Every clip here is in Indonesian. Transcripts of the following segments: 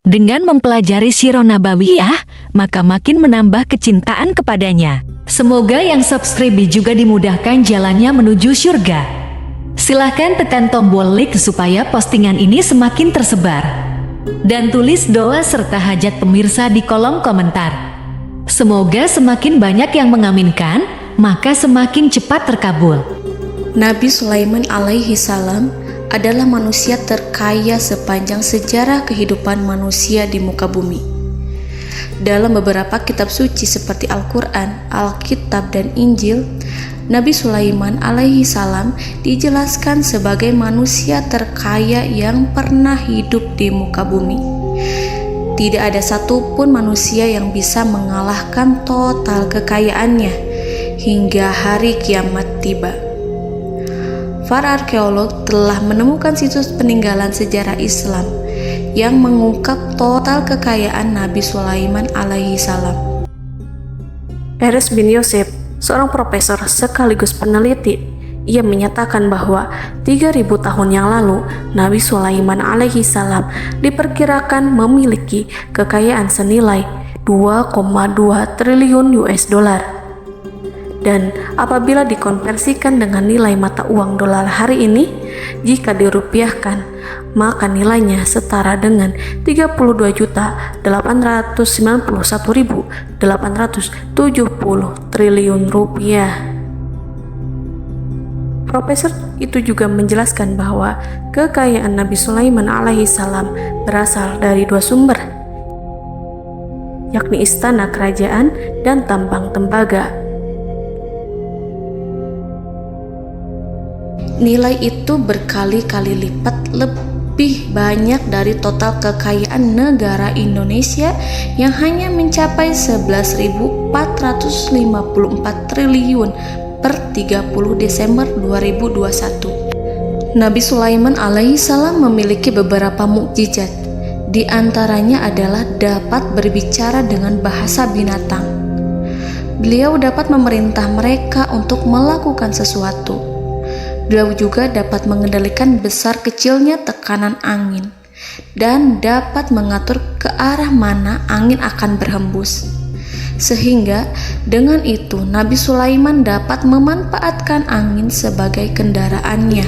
Dengan mempelajari Sirah Nabawiyah, maka makin menambah kecintaan kepadanya. Semoga yang subscribe juga dimudahkan jalannya menuju surga. Silahkan tekan tombol like supaya postingan ini semakin tersebar. Dan tulis doa serta hajat pemirsa di kolom komentar. Semoga semakin banyak yang mengaminkan, maka semakin cepat terkabul. Nabi Sulaiman alaihi salam adalah manusia terkaya sepanjang sejarah kehidupan manusia di muka bumi. Dalam beberapa kitab suci seperti Al-Quran, Alkitab, dan Injil, Nabi Sulaiman alaihi salam dijelaskan sebagai manusia terkaya yang pernah hidup di muka bumi. Tidak ada satupun manusia yang bisa mengalahkan total kekayaannya hingga hari kiamat tiba. Para arkeolog telah menemukan situs peninggalan sejarah Islam yang mengungkap total kekayaan Nabi Sulaiman alaihi salam. Erez bin Yosef, seorang profesor sekaligus peneliti, ia menyatakan bahwa 3.000 tahun yang lalu Nabi Sulaiman alaihi salam diperkirakan memiliki kekayaan senilai 2,2 triliun US dollar. Dan apabila dikonversikan dengan nilai mata uang dolar hari ini, jika dirupiahkan, maka nilainya setara dengan 32.891.870 triliun rupiah. Profesor itu juga menjelaskan bahwa kekayaan Nabi Sulaiman alaihi salam berasal dari dua sumber, yakni istana kerajaan dan tambang tembaga. Nilai itu berkali-kali lipat lebih banyak dari total kekayaan negara Indonesia yang hanya mencapai 11.454 triliun per 30 Desember 2021. Nabi Sulaiman alaihi salam memiliki beberapa mukjizat. Di antaranya adalah dapat berbicara dengan bahasa binatang. Beliau dapat memerintah mereka untuk melakukan sesuatu. Beliau juga dapat mengendalikan besar kecilnya tekanan angin dan dapat mengatur ke arah mana angin akan berhembus. Sehingga dengan itu Nabi Sulaiman dapat memanfaatkan angin sebagai kendaraannya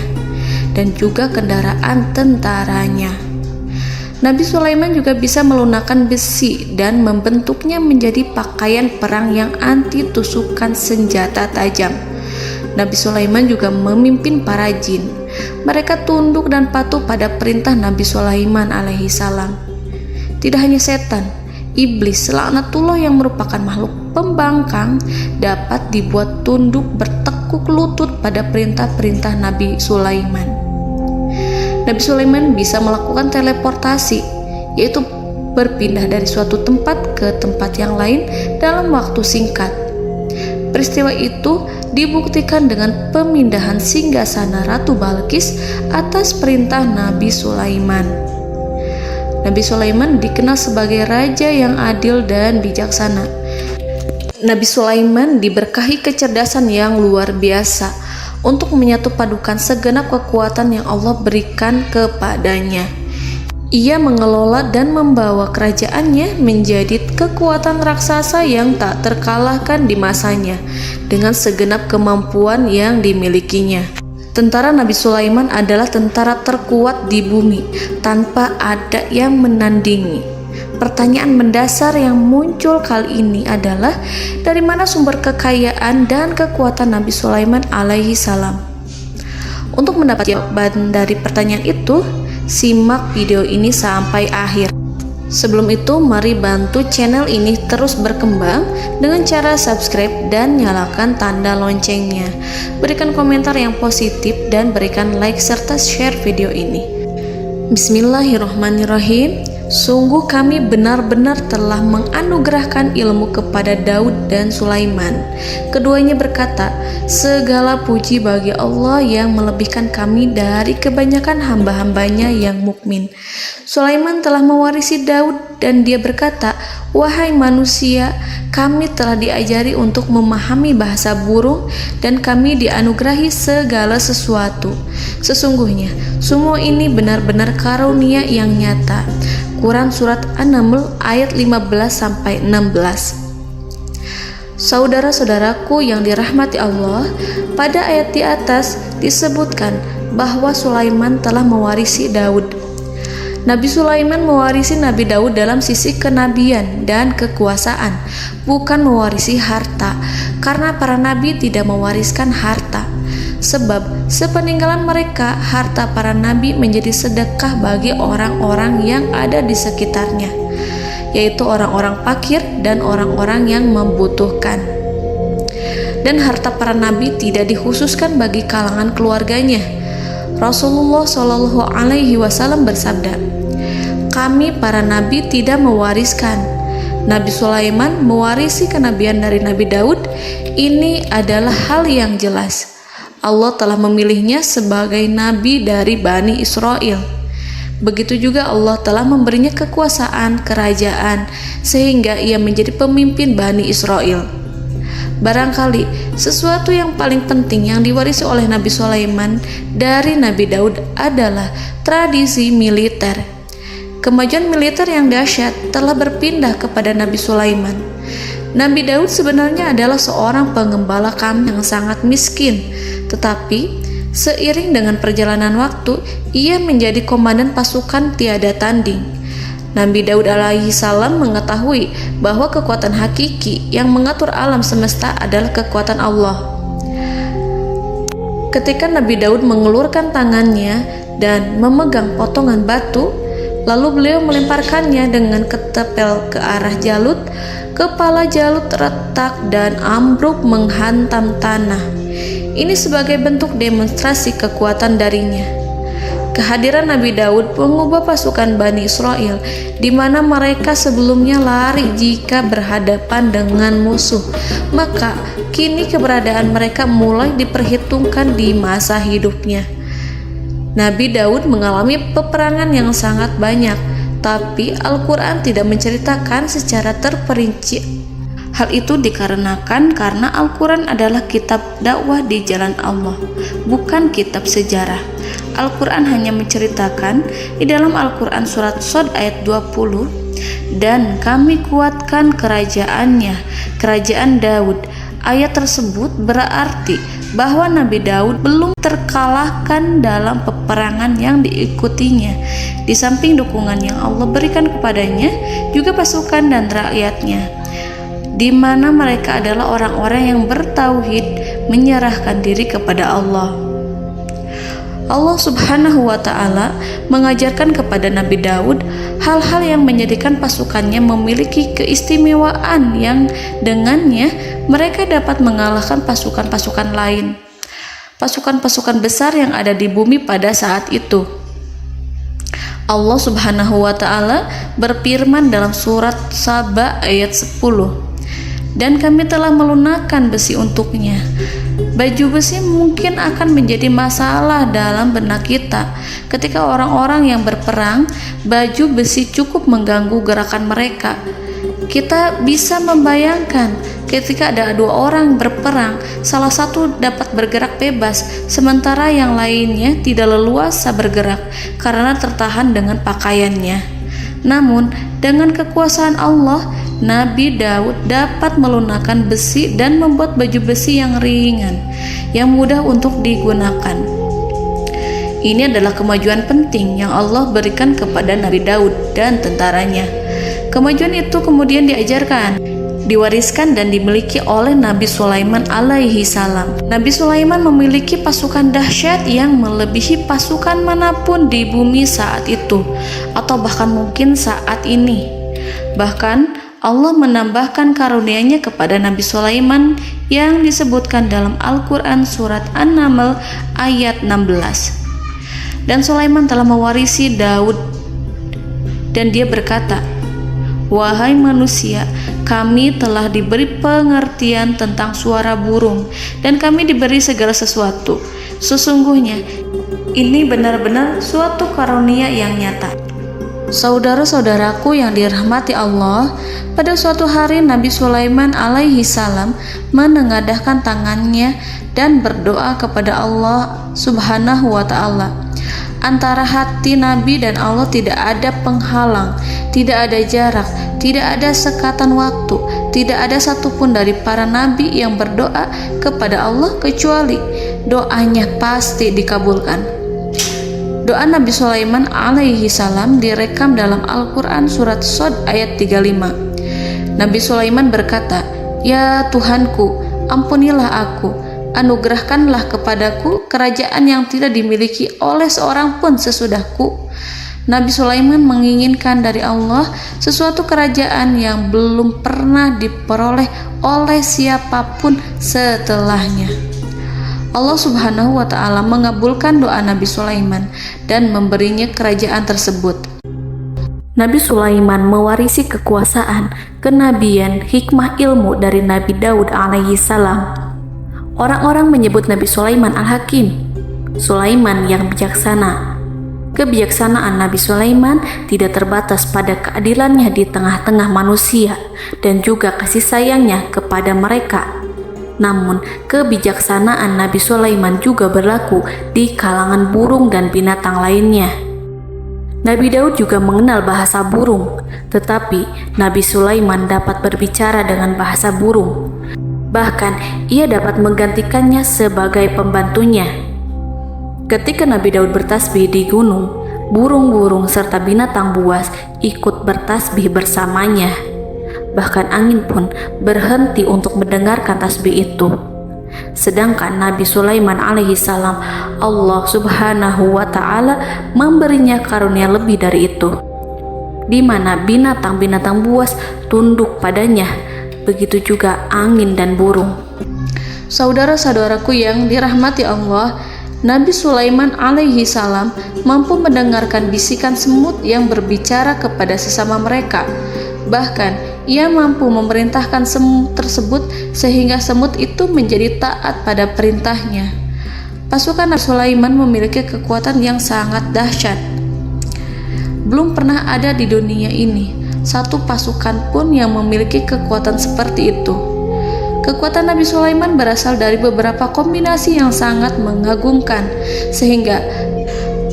dan juga kendaraan tentaranya. Nabi Sulaiman juga bisa melunakkan besi dan membentuknya menjadi pakaian perang yang anti tusukan senjata tajam. Nabi Sulaiman juga memimpin para jin. Mereka tunduk dan patuh pada perintah Nabi Sulaiman alaihi salam. Tidak hanya setan, iblis laknatullah yang merupakan makhluk pembangkang dapat dibuat tunduk bertekuk lutut pada perintah-perintah Nabi Sulaiman. Nabi Sulaiman bisa melakukan teleportasi, yaitu berpindah dari suatu tempat ke tempat yang lain dalam waktu singkat. Peristiwa itu dibuktikan dengan pemindahan singgasana Ratu Balqis atas perintah Nabi Sulaiman. Nabi Sulaiman dikenal sebagai raja yang adil dan bijaksana. Nabi Sulaiman diberkahi kecerdasan yang luar biasa untuk menyatu padukan segenap kekuatan yang Allah berikan kepadanya. Ia mengelola dan membawa kerajaannya menjadi kekuatan raksasa yang tak terkalahkan di masanya dengan segenap kemampuan yang dimilikinya. Tentara Nabi Sulaiman adalah tentara terkuat di bumi tanpa ada yang menandingi. Pertanyaan mendasar yang muncul kali ini adalah dari mana sumber kekayaan dan kekuatan Nabi Sulaiman alaihi salam? Untuk mendapat jawaban dari pertanyaan itu, simak video ini sampai akhir. Sebelum itu, mari bantu channel ini terus berkembang dengan cara subscribe dan nyalakan tanda loncengnya. Berikan komentar yang positif dan berikan like serta share video ini. Bismillahirrahmanirrahim. Sungguh kami benar-benar telah menganugerahkan ilmu kepada Daud dan Sulaiman. Keduanya berkata, segala puji bagi Allah yang melebihkan kami dari kebanyakan hamba-hambanya yang mukmin. Sulaiman telah mewarisi Daud dan dia berkata, "Wahai manusia, kami telah diajari untuk memahami bahasa burung dan kami dianugerahi segala sesuatu. Sesungguhnya semua ini benar-benar karunia yang nyata." Quran Surat An-Naml ayat 15-16. Saudara-saudaraku yang dirahmati Allah, pada ayat di atas disebutkan bahwa Sulaiman telah mewarisi Daud. Nabi Sulaiman mewarisi Nabi Daud dalam sisi kenabian dan kekuasaan, bukan mewarisi harta, karena para nabi tidak mewariskan harta. Sebab sepeninggalan mereka, harta para nabi menjadi sedekah bagi orang-orang yang ada di sekitarnya, yaitu orang-orang fakir dan orang-orang yang membutuhkan. Dan harta para nabi tidak dikhususkan bagi kalangan keluarganya. Rasulullah Shallallahu Alaihi Wasallam bersabda, "Kami para nabi tidak mewariskan. Nabi Sulaiman mewarisi kenabian dari Nabi Daud. Ini adalah hal yang jelas. Allah telah memilihnya sebagai nabi dari Bani Israel. Begitu juga Allah telah memberinya kekuasaan kerajaan sehingga ia menjadi pemimpin Bani Israel." Barangkali sesuatu yang paling penting yang diwarisi oleh Nabi Sulaiman dari Nabi Daud adalah tradisi militer. Kemajuan militer yang dahsyat telah berpindah kepada Nabi Sulaiman. Nabi Daud sebenarnya adalah seorang pengembala kambing yang sangat miskin, tetapi seiring dengan perjalanan waktu, ia menjadi komandan pasukan tiada tanding. Nabi Daud alaihi salam mengetahui bahwa kekuatan hakiki yang mengatur alam semesta adalah kekuatan Allah. Ketika Nabi Daud mengulurkan tangannya dan memegang potongan batu, lalu beliau melemparkannya dengan ketepel ke arah Jalut, kepala Jalut retak dan ambruk menghantam tanah. Ini sebagai bentuk demonstrasi kekuatan darinya. Kehadiran Nabi Daud mengubah pasukan Bani Israel, di mana mereka sebelumnya lari jika berhadapan dengan musuh. Maka kini keberadaan mereka mulai diperhitungkan di masa hidupnya. Nabi Daud mengalami peperangan yang sangat banyak, tapi Al-Quran tidak menceritakan secara terperinci. Hal itu dikarenakan karena Al-Quran adalah kitab dakwah di jalan Allah, bukan kitab sejarah. Al-Quran hanya menceritakan di dalam Al-Quran surat Shad ayat 20, "Dan kami kuatkan kerajaannya, kerajaan Daud." Ayat tersebut berarti bahwa Nabi Daud belum terkalahkan dalam peperangan yang diikutinya. Di samping dukungan yang Allah berikan kepadanya, juga pasukan dan rakyatnya, di mana mereka adalah orang-orang yang bertauhid, menyerahkan diri kepada Allah. Allah Subhanahu wa Ta'ala mengajarkan kepada Nabi Daud hal-hal yang menjadikan pasukannya memiliki keistimewaan yang dengannya mereka dapat mengalahkan pasukan-pasukan lain, pasukan-pasukan besar yang ada di bumi pada saat itu. Allah Subhanahu wa Ta'ala berfirman dalam surat Saba ayat 10, "Dan kami telah melunakkan besi untuknya." Baju besi mungkin akan menjadi masalah dalam benak kita. Ketika orang-orang yang berperang, baju besi cukup mengganggu gerakan mereka. Kita bisa membayangkan ketika ada dua orang berperang, salah satu dapat bergerak bebas, sementara yang lainnya tidak leluasa bergerak karena tertahan dengan pakaiannya. Namun, dengan kekuasaan Allah, Nabi Daud dapat melunakkan besi dan membuat baju besi yang ringan, yang mudah untuk digunakan. Ini adalah kemajuan penting yang Allah berikan kepada Nabi Daud dan tentaranya. Kemajuan itu kemudian diajarkan, diwariskan dan dimiliki oleh Nabi Sulaiman alaihi salam. Nabi Sulaiman memiliki pasukan dahsyat yang melebihi pasukan manapun di bumi saat itu, atau bahkan mungkin saat ini. Bahkan Allah menambahkan karunia-Nya kepada Nabi Sulaiman yang disebutkan dalam Al-Quran surat An-Naml ayat 16. "Dan Sulaiman telah mewarisi Daud, dan dia berkata, 'Wahai manusia, kami telah diberi pengertian tentang suara burung, dan kami diberi segala sesuatu. Sesungguhnya, ini benar-benar suatu karunia yang nyata.'" Saudara-saudaraku yang dirahmati Allah, pada suatu hari Nabi Sulaiman alaihi salam menengadahkan tangannya dan berdoa kepada Allah Subhanahu wa ta'ala. Antara hati Nabi dan Allah tidak ada penghalang, tidak ada jarak, tidak ada sekatan waktu, tidak ada satupun dari para nabi yang berdoa kepada Allah kecuali doanya pasti dikabulkan. Doa Nabi Sulaiman alaihi salam direkam dalam Al-Quran surat Shad ayat 35. Nabi Sulaiman berkata, "Ya Tuhanku, ampunilah aku, anugerahkanlah kepadaku kerajaan yang tidak dimiliki oleh seorang pun sesudahku." Nabi Sulaiman menginginkan dari Allah sesuatu kerajaan yang belum pernah diperoleh oleh siapapun setelahnya. Allah Subhanahu wa ta'ala mengabulkan doa Nabi Sulaiman dan memberinya kerajaan tersebut. Nabi Sulaiman mewarisi kekuasaan, kenabian, hikmah ilmu dari Nabi Daud alaihi salam. Orang-orang menyebut Nabi Sulaiman Al-Hakim, Sulaiman yang bijaksana. Kebijaksanaan Nabi Sulaiman tidak terbatas pada keadilannya di tengah-tengah manusia dan juga kasih sayangnya kepada mereka. Namun, kebijaksanaan Nabi Sulaiman juga berlaku di kalangan burung dan binatang lainnya. Nabi Daud juga mengenal bahasa burung, tetapi Nabi Sulaiman dapat berbicara dengan bahasa burung. Bahkan, ia dapat menggantikannya sebagai pembantunya. Ketika Nabi Daud bertasbih di gunung, burung-burung serta binatang buas ikut bertasbih bersamanya. Bahkan angin pun berhenti untuk mendengarkan tasbih itu. Sedangkan Nabi Sulaiman alaihi salam, Allah Subhanahu wa ta'ala memberinya karunia lebih dari itu, di mana binatang-binatang buas tunduk padanya, begitu juga angin dan burung. Saudara-saudaraku yang dirahmati Allah, Nabi Sulaiman alaihi salam mampu mendengarkan bisikan semut yang berbicara kepada sesama mereka. Bahkan ia mampu memerintahkan semut tersebut sehingga semut itu menjadi taat pada perintahnya. Pasukan Nabi Sulaiman memiliki kekuatan yang sangat dahsyat. Belum pernah ada di dunia ini satu pasukan pun yang memiliki kekuatan seperti itu. Kekuatan Nabi Sulaiman berasal dari beberapa kombinasi yang sangat mengagumkan, sehingga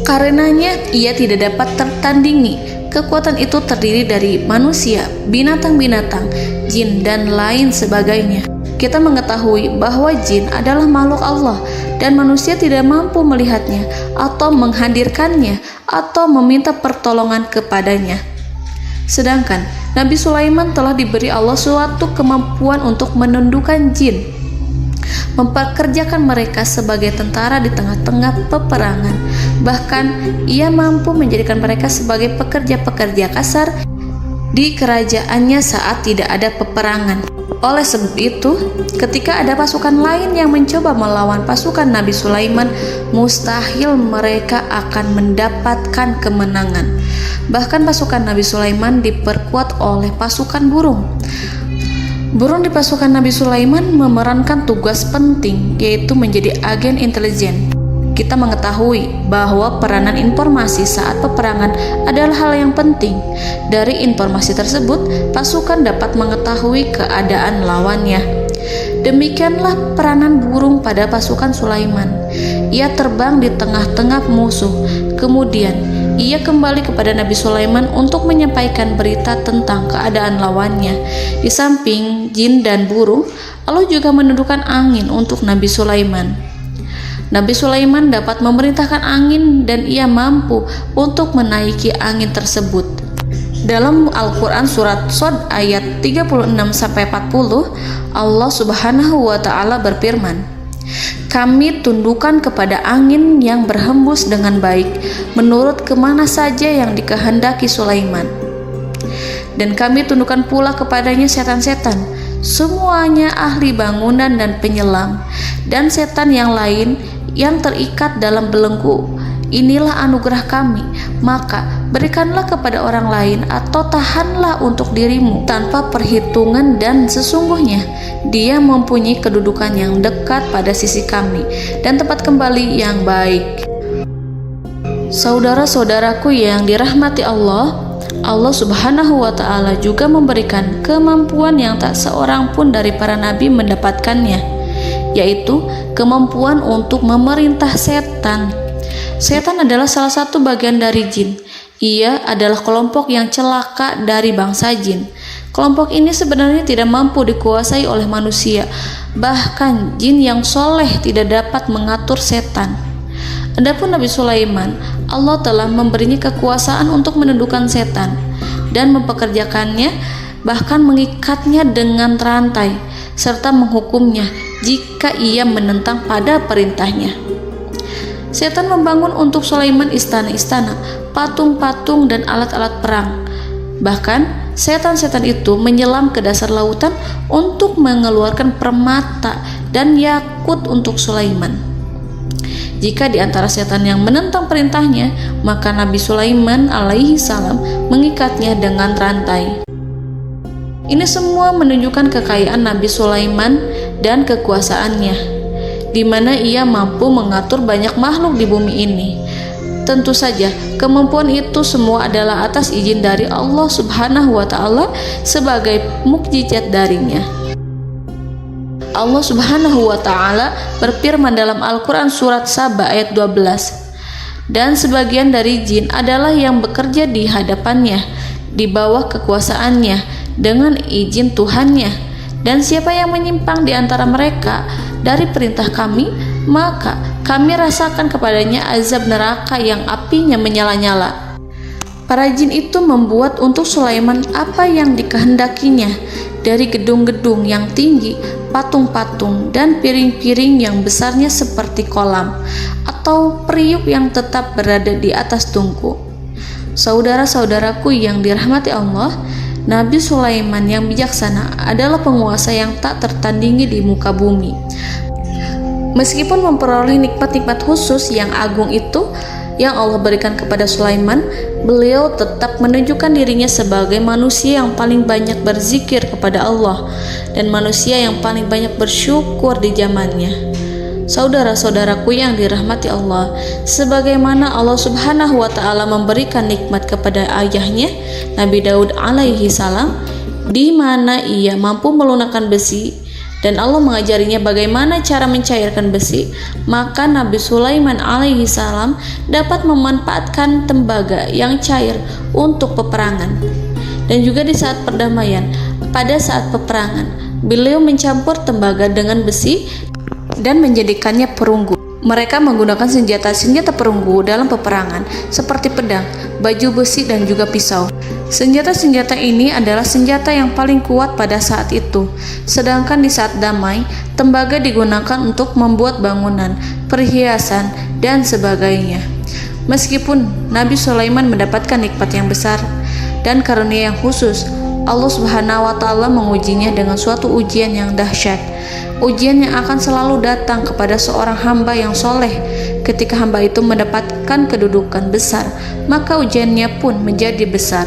karenanya ia tidak dapat tertandingi. Kekuatan itu terdiri dari manusia, binatang-binatang, jin, dan lain sebagainya. Kita mengetahui bahwa jin adalah makhluk Allah dan manusia tidak mampu melihatnya atau menghadirkannya atau meminta pertolongan kepadanya. Sedangkan Nabi Sulaiman telah diberi Allah suatu kemampuan untuk menundukkan jin, mempekerjakan mereka sebagai tentara di tengah-tengah peperangan. Bahkan ia mampu menjadikan mereka sebagai pekerja-pekerja kasar di kerajaannya saat tidak ada peperangan. Oleh sebab itu, ketika ada pasukan lain yang mencoba melawan pasukan Nabi Sulaiman, mustahil mereka akan mendapatkan kemenangan. Bahkan pasukan Nabi Sulaiman diperkuat oleh pasukan burung. Burung di pasukan Nabi Sulaiman memerankan tugas penting, yaitu menjadi agen intelijen. Kita mengetahui bahwa peranan informasi saat peperangan adalah hal yang penting. Dari informasi tersebut, pasukan dapat mengetahui keadaan lawannya. Demikianlah peranan burung pada pasukan Sulaiman. Ia terbang di tengah-tengah musuh. Kemudian, ia kembali kepada Nabi Sulaiman untuk menyampaikan berita tentang keadaan lawannya. Di samping jin dan burung, Allah juga menundukkan angin untuk Nabi Sulaiman. Nabi Sulaiman dapat memerintahkan angin dan ia mampu untuk menaiki angin tersebut. Dalam Al-Quran surat Shad ayat 36-40, Allah Subhanahu wa ta'ala berfirman, "Kami tundukkan kepada angin yang berhembus dengan baik menurut kemana saja yang dikehendaki Sulaiman. Dan kami tundukkan pula kepadanya setan-setan, semuanya ahli bangunan dan penyelam, dan setan yang lain yang terikat dalam belenggu. Inilah anugerah kami, maka berikanlah kepada orang lain atau tahanlah untuk dirimu tanpa perhitungan, dan sesungguhnya dia mempunyai kedudukan yang dekat pada sisi kami dan tempat kembali yang baik." Saudara-saudaraku yang dirahmati Allah, Allah Subhanahu wa Ta'ala juga memberikan kemampuan yang tak seorang pun dari para nabi mendapatkannya, yaitu kemampuan untuk memerintah setan. Setan adalah salah satu bagian dari jin. Ia adalah kelompok yang celaka dari bangsa jin. Kelompok ini sebenarnya tidak mampu dikuasai oleh manusia. Bahkan jin yang soleh tidak dapat mengatur setan. Adapun Nabi Sulaiman, Allah telah memberinya kekuasaan untuk menundukkan setan dan mempekerjakannya, bahkan mengikatnya dengan rantai serta menghukumnya jika ia menentang pada perintahnya. Setan membangun untuk Sulaiman istana-istana, patung-patung dan alat-alat perang. Bahkan setan-setan itu menyelam ke dasar lautan untuk mengeluarkan permata dan yakut untuk Sulaiman. Jika di antara setan yang menentang perintahnya, maka Nabi Sulaiman alaihi salam mengikatnya dengan rantai. Ini semua menunjukkan kekayaan Nabi Sulaiman dan kekuasaannya, di mana ia mampu mengatur banyak makhluk di bumi ini. Tentu saja, kemampuan itu semua adalah atas izin dari Allah Subhanahu wa Ta'ala sebagai mukjizat darinya. Allah Subhanahu wa Ta'ala berfirman dalam Al-Quran surat Saba ayat 12, dan sebagian dari jin adalah yang bekerja di hadapannya di bawah kekuasaannya dengan izin Tuhannya, dan siapa yang menyimpang di antara mereka dari perintah kami, maka kami rasakan kepadanya azab neraka yang apinya menyala-nyala. Para jin itu membuat untuk Sulaiman apa yang dikehendakinya, dari gedung-gedung yang tinggi, patung-patung, dan piring-piring yang besarnya seperti kolam, atau periuk yang tetap berada di atas tungku. Saudara-saudaraku yang dirahmati Allah, Nabi Sulaiman yang bijaksana adalah penguasa yang tak tertandingi di muka bumi. Meskipun memperoleh nikmat-nikmat khusus yang agung itu yang Allah berikan kepada Sulaiman, beliau tetap menunjukkan dirinya sebagai manusia yang paling banyak berzikir kepada Allah dan manusia yang paling banyak bersyukur di zamannya. Saudara-saudaraku yang dirahmati Allah, sebagaimana Allah Subhanahu wa Ta'ala memberikan nikmat kepada ayahnya Nabi Daud alaihi salam, di mana ia mampu melunakkan besi, dan Allah mengajarinya bagaimana cara mencairkan besi, maka Nabi Sulaiman alaihi salam dapat memanfaatkan tembaga yang cair untuk peperangan. Dan juga di saat perdamaian, pada saat peperangan, beliau mencampur tembaga dengan besi dan menjadikannya perunggu. Mereka menggunakan senjata-senjata perunggu dalam peperangan seperti pedang, baju besi, dan juga pisau. Senjata-senjata ini adalah senjata yang paling kuat pada saat itu. Sedangkan di saat damai, tembaga digunakan untuk membuat bangunan, perhiasan, dan sebagainya. Meskipun Nabi Sulaiman mendapatkan nikmat yang besar dan karunia yang khusus, Allah Subhanahu wa Ta'ala mengujinya dengan suatu ujian yang dahsyat. Ujian yang akan selalu datang kepada seorang hamba yang soleh. Ketika hamba itu mendapatkan kedudukan besar, maka ujiannya pun menjadi besar.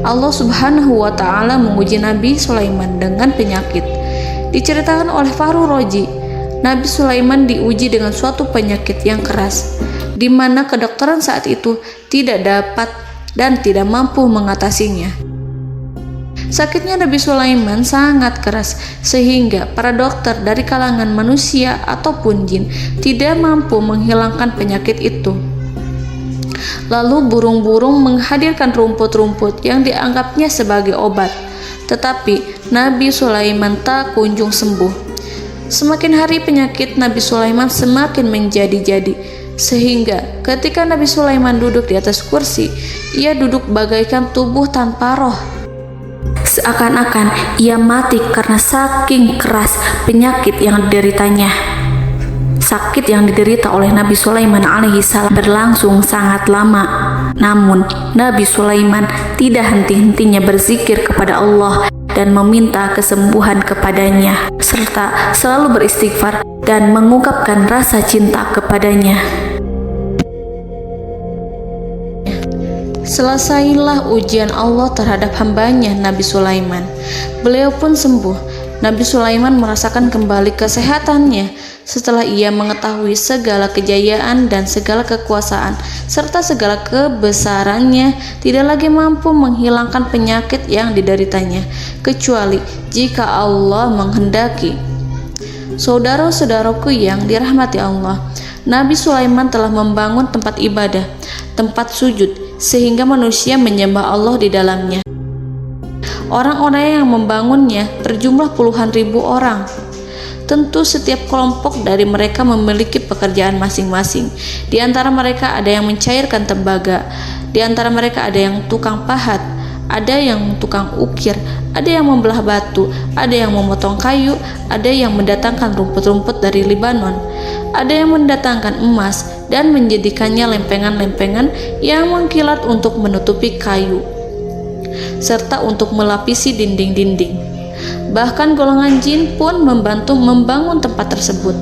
Allah Subhanahu wa Ta'ala menguji Nabi Sulaiman dengan penyakit. Diceritakan oleh Fahru Roji, Nabi Sulaiman diuji dengan suatu penyakit yang keras, di mana kedokteran saat itu tidak dapat dan tidak mampu mengatasinya. Sakitnya Nabi Sulaiman sangat keras sehingga para dokter dari kalangan manusia ataupun jin tidak mampu menghilangkan penyakit itu. Lalu burung-burung menghadirkan rumput-rumput yang dianggapnya sebagai obat, tetapi Nabi Sulaiman tak kunjung sembuh. Semakin hari penyakit Nabi Sulaiman semakin menjadi-jadi, sehingga ketika Nabi Sulaiman duduk di atas kursi, ia duduk bagaikan tubuh tanpa roh. Seakan-akan ia mati karena saking keras penyakit yang dideritanya. Sakit yang diderita oleh Nabi Sulaiman alaihi salam berlangsung sangat lama. Namun Nabi Sulaiman tidak henti-hentinya berzikir kepada Allah dan meminta kesembuhan kepadanya, serta selalu beristighfar dan mengungkapkan rasa cinta kepadanya. Selesailah ujian Allah terhadap hambanya Nabi Sulaiman. Beliau pun sembuh Nabi Sulaiman merasakan kembali kesehatannya setelah ia mengetahui segala kejayaan dan segala kekuasaan serta segala kebesarannya tidak lagi mampu menghilangkan penyakit yang dideritanya kecuali jika Allah menghendaki. Saudara-saudaraku yang dirahmati Allah, Nabi Sulaiman telah membangun tempat ibadah, tempat sujud, sehingga manusia menyembah Allah di dalamnya. Orang-orang yang membangunnya berjumlah puluhan ribu orang. Tentu setiap kelompok dari mereka memiliki pekerjaan masing-masing. Di antara mereka ada yang mencairkan tembaga, di antara mereka ada yang tukang pahat, ada yang tukang ukir, ada yang membelah batu, ada yang memotong kayu, ada yang mendatangkan rumput-rumput dari Libanon, ada yang mendatangkan emas dan menjadikannya lempengan-lempengan yang mengkilat untuk menutupi kayu serta untuk melapisi dinding-dinding. Bahkan golongan jin pun membantu membangun tempat tersebut,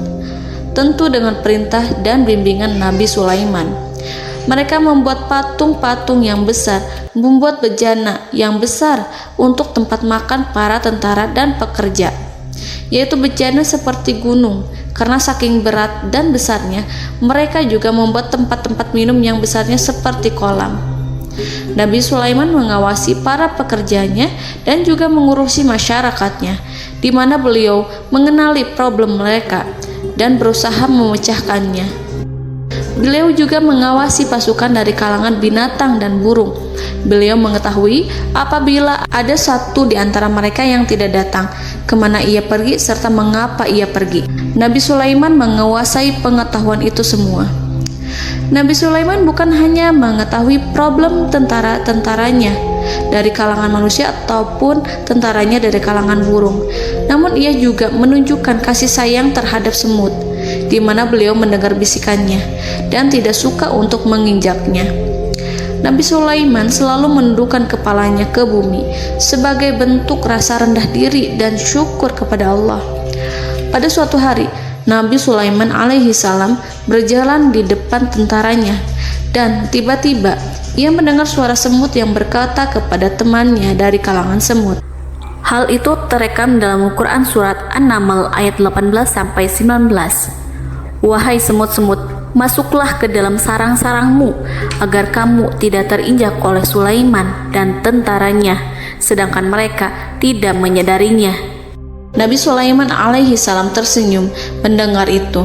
tentu dengan perintah dan bimbingan Nabi Sulaiman. Mereka membuat patung-patung yang besar, membuat bejana yang besar untuk tempat makan para tentara dan pekerja, yaitu bejana seperti gunung. Karena saking berat dan besarnya, mereka juga membuat tempat-tempat minum yang besarnya seperti kolam. Nabi Sulaiman mengawasi para pekerjanya dan juga mengurusi masyarakatnya, di mana beliau mengenali problem mereka dan berusaha memecahkannya. Beliau juga mengawasi pasukan dari kalangan binatang dan burung. Beliau mengetahui apabila ada satu di antara mereka yang tidak datang, kemana ia pergi serta mengapa ia pergi. Nabi Sulaiman menguasai pengetahuan itu semua. Nabi Sulaiman bukan hanya mengetahui problem tentara-tentaranya dari kalangan manusia ataupun tentaranya dari kalangan burung, namun ia juga menunjukkan kasih sayang terhadap semut, di mana beliau mendengar bisikannya dan tidak suka untuk menginjaknya. Nabi Sulaiman selalu menundukkan kepalanya ke bumi sebagai bentuk rasa rendah diri dan syukur kepada Allah. Pada suatu hari, Nabi Sulaiman alaihi salam berjalan di depan tentaranya dan tiba-tiba ia mendengar suara semut yang berkata kepada temannya dari kalangan semut. Hal itu terekam dalam Al-Quran surat An-Naml ayat 18-19. Wahai semut-semut, masuklah ke dalam sarang-sarangmu agar kamu tidak terinjak oleh Sulaiman dan tentaranya, sedangkan mereka tidak menyadarinya. Nabi Sulaiman alaihi salam tersenyum mendengar itu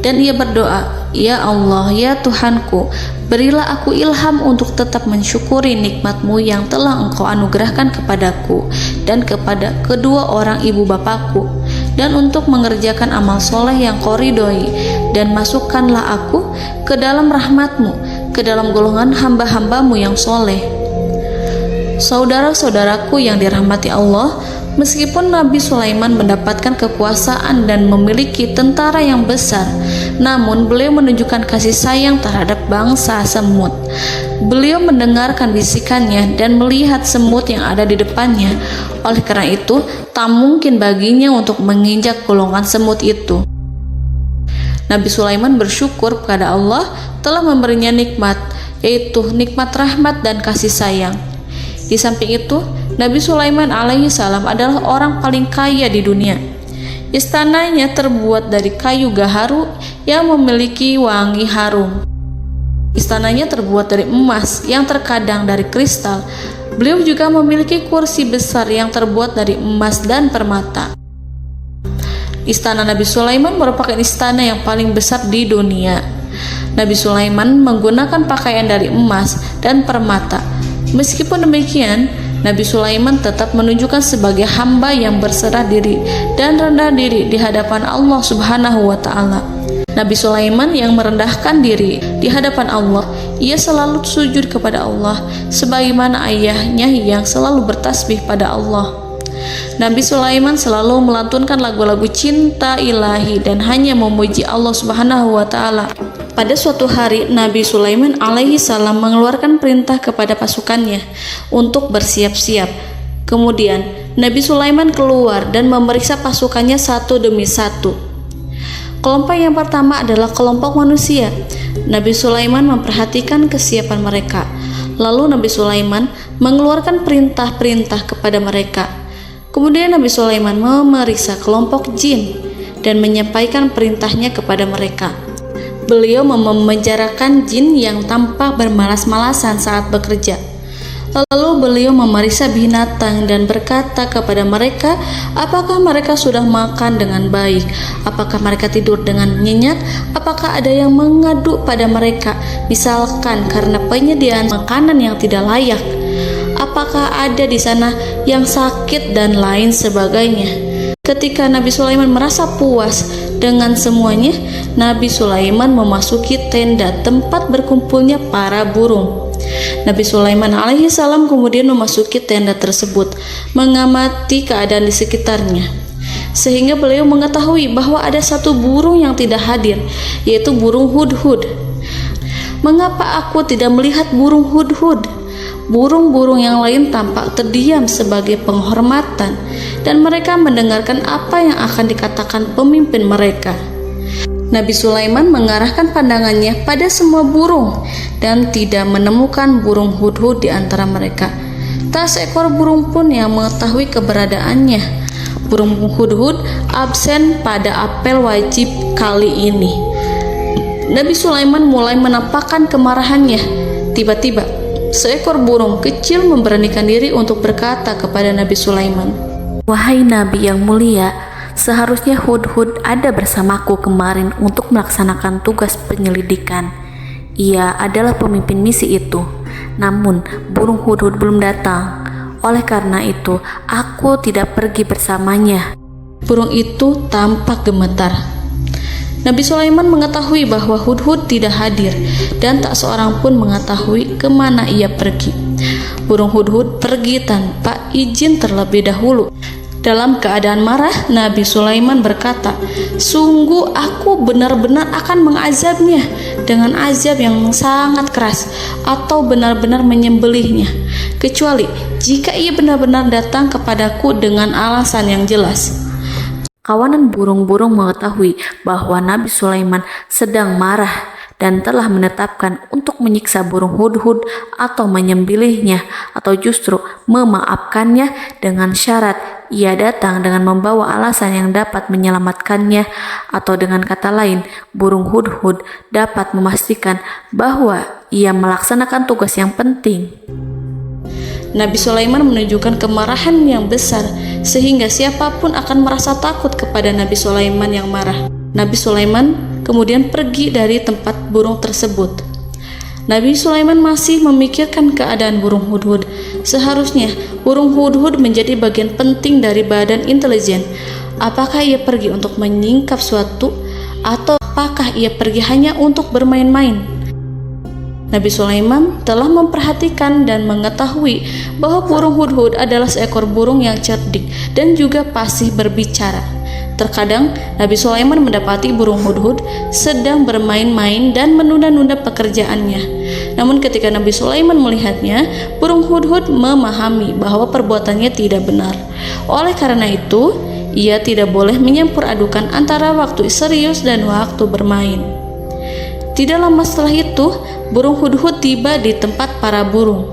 dan ia berdoa, "Ya Allah, ya Tuhanku, berilah aku ilham untuk tetap mensyukuri nikmat-Mu yang telah Engkau anugerahkan kepadaku dan kepada kedua orang ibu bapakku, dan untuk mengerjakan amal soleh yang Kau ridhoi, dan masukkanlah aku ke dalam rahmat-Mu, ke dalam golongan hamba-hamba-Mu yang soleh." Saudara-saudaraku yang dirahmati Allah, meskipun Nabi Sulaiman mendapatkan kekuasaan dan memiliki tentara yang besar, namun beliau menunjukkan kasih sayang terhadap bangsa semut. Beliau mendengarkan bisikannya dan melihat semut yang ada di depannya. Oleh karena itu, tak mungkin baginya untuk menginjak golongan semut itu. Nabi Sulaiman bersyukur kepada Allah telah memberinya nikmat, yaitu nikmat rahmat dan kasih sayang. Di samping itu, Nabi Sulaiman alaihi salam adalah orang paling kaya di dunia. Istananya terbuat dari kayu gaharu yang memiliki wangi harum. Istananya terbuat dari emas yang terkadang dari kristal. Beliau juga memiliki kursi besar yang terbuat dari emas dan permata. Istana Nabi Sulaiman merupakan istana yang paling besar di dunia. Nabi Sulaiman menggunakan pakaian dari emas dan permata. Meskipun demikian, Nabi Sulaiman tetap menunjukkan sebagai hamba yang berserah diri dan rendah diri di hadapan Allah Subhanahu wa Ta'ala. Nabi Sulaiman yang merendahkan diri di hadapan Allah, ia selalu sujud kepada Allah sebagaimana ayahnya yang selalu bertasbih pada Allah. Nabi Sulaiman selalu melantunkan lagu-lagu cinta ilahi dan hanya memuji Allah Subhanahu wa Ta'ala. Pada suatu hari, Nabi Sulaiman alaihi salam mengeluarkan perintah kepada pasukannya untuk bersiap-siap. Kemudian, Nabi Sulaiman keluar dan memeriksa pasukannya satu demi satu. Kelompok yang pertama adalah kelompok manusia. Nabi Sulaiman memperhatikan kesiapan mereka. Lalu Nabi Sulaiman mengeluarkan perintah-perintah kepada mereka. Kemudian Nabi Sulaiman memeriksa kelompok jin dan menyampaikan perintahnya kepada mereka. Beliau memenjarakan jin yang tampak bermalas-malasan saat bekerja. Lalu beliau memeriksa binatang dan berkata kepada mereka, apakah mereka sudah makan dengan baik? Apakah mereka tidur dengan nyenyak? Apakah ada yang mengadu pada mereka, misalkan karena penyediaan makanan yang tidak layak? Apakah ada di sana yang sakit dan lain sebagainya? Ketika Nabi Sulaiman merasa puas dengan semuanya, Nabi Sulaiman memasuki tenda tempat berkumpulnya para burung. Nabi Sulaiman alaihissalam kemudian memasuki tenda tersebut, mengamati keadaan di sekitarnya, sehingga beliau mengetahui bahwa ada satu burung yang tidak hadir, yaitu burung hudhud. Mengapa aku tidak melihat burung hudhud? Burung-burung yang lain tampak terdiam sebagai penghormatan, dan mereka mendengarkan apa yang akan dikatakan pemimpin mereka. Nabi Sulaiman mengarahkan pandangannya pada semua burung dan tidak menemukan burung hudhud di antara mereka. Tak seekor burung pun yang mengetahui keberadaannya. Burung hudhud absen pada apel wajib kali ini. Nabi Sulaiman mulai menampakkan kemarahannya. Tiba-tiba, seekor burung kecil memberanikan diri untuk berkata kepada Nabi Sulaiman, Wahai Nabi yang mulia, seharusnya Hudhud ada bersamaku kemarin untuk melaksanakan tugas penyelidikan. Ia adalah pemimpin misi itu. Namun, burung Hudhud belum datang. Oleh karena itu, aku tidak pergi bersamanya. Burung itu tampak gemetar. Nabi Sulaiman mengetahui bahwa Hudhud tidak hadir dan tak seorang pun mengetahui kemana ia pergi. Burung hudhud pergi tanpa izin terlebih dahulu. Dalam keadaan marah, Nabi Sulaiman berkata, "Sungguh aku benar-benar akan mengazabnya dengan azab yang sangat keras atau benar-benar menyembelihnya, kecuali jika ia benar-benar datang kepadaku dengan alasan yang jelas." Kawanan burung-burung mengetahui bahwa Nabi Sulaiman sedang marah dan telah menetapkan untuk menyiksa burung hudhud atau menyembelihnya atau justru memaafkannya dengan syarat ia datang dengan membawa alasan yang dapat menyelamatkannya, atau dengan kata lain, burung hudhud dapat memastikan bahwa ia melaksanakan tugas yang penting. Nabi Sulaiman menunjukkan kemarahan yang besar sehingga siapapun akan merasa takut kepada Nabi Sulaiman yang marah. Nabi Sulaiman kemudian pergi dari tempat burung tersebut. Nabi Sulaiman masih memikirkan keadaan burung hudhud. Seharusnya burung hudhud menjadi bagian penting dari badan intelijen. Apakah ia pergi untuk menyingkap suatu, atau apakah ia pergi hanya untuk bermain-main? Nabi Sulaiman telah memperhatikan dan mengetahui bahwa burung hudhud adalah seekor burung yang cerdik dan juga fasih berbicara. Terkadang Nabi Sulaiman mendapati burung hudhud sedang bermain-main dan menunda-nunda pekerjaannya. Namun ketika Nabi Sulaiman melihatnya, burung hudhud memahami bahwa perbuatannya tidak benar. Oleh karena itu, ia tidak boleh menyampur adukan antara waktu serius dan waktu bermain. Tidak lama setelah itu, burung hudhud tiba di tempat para burung.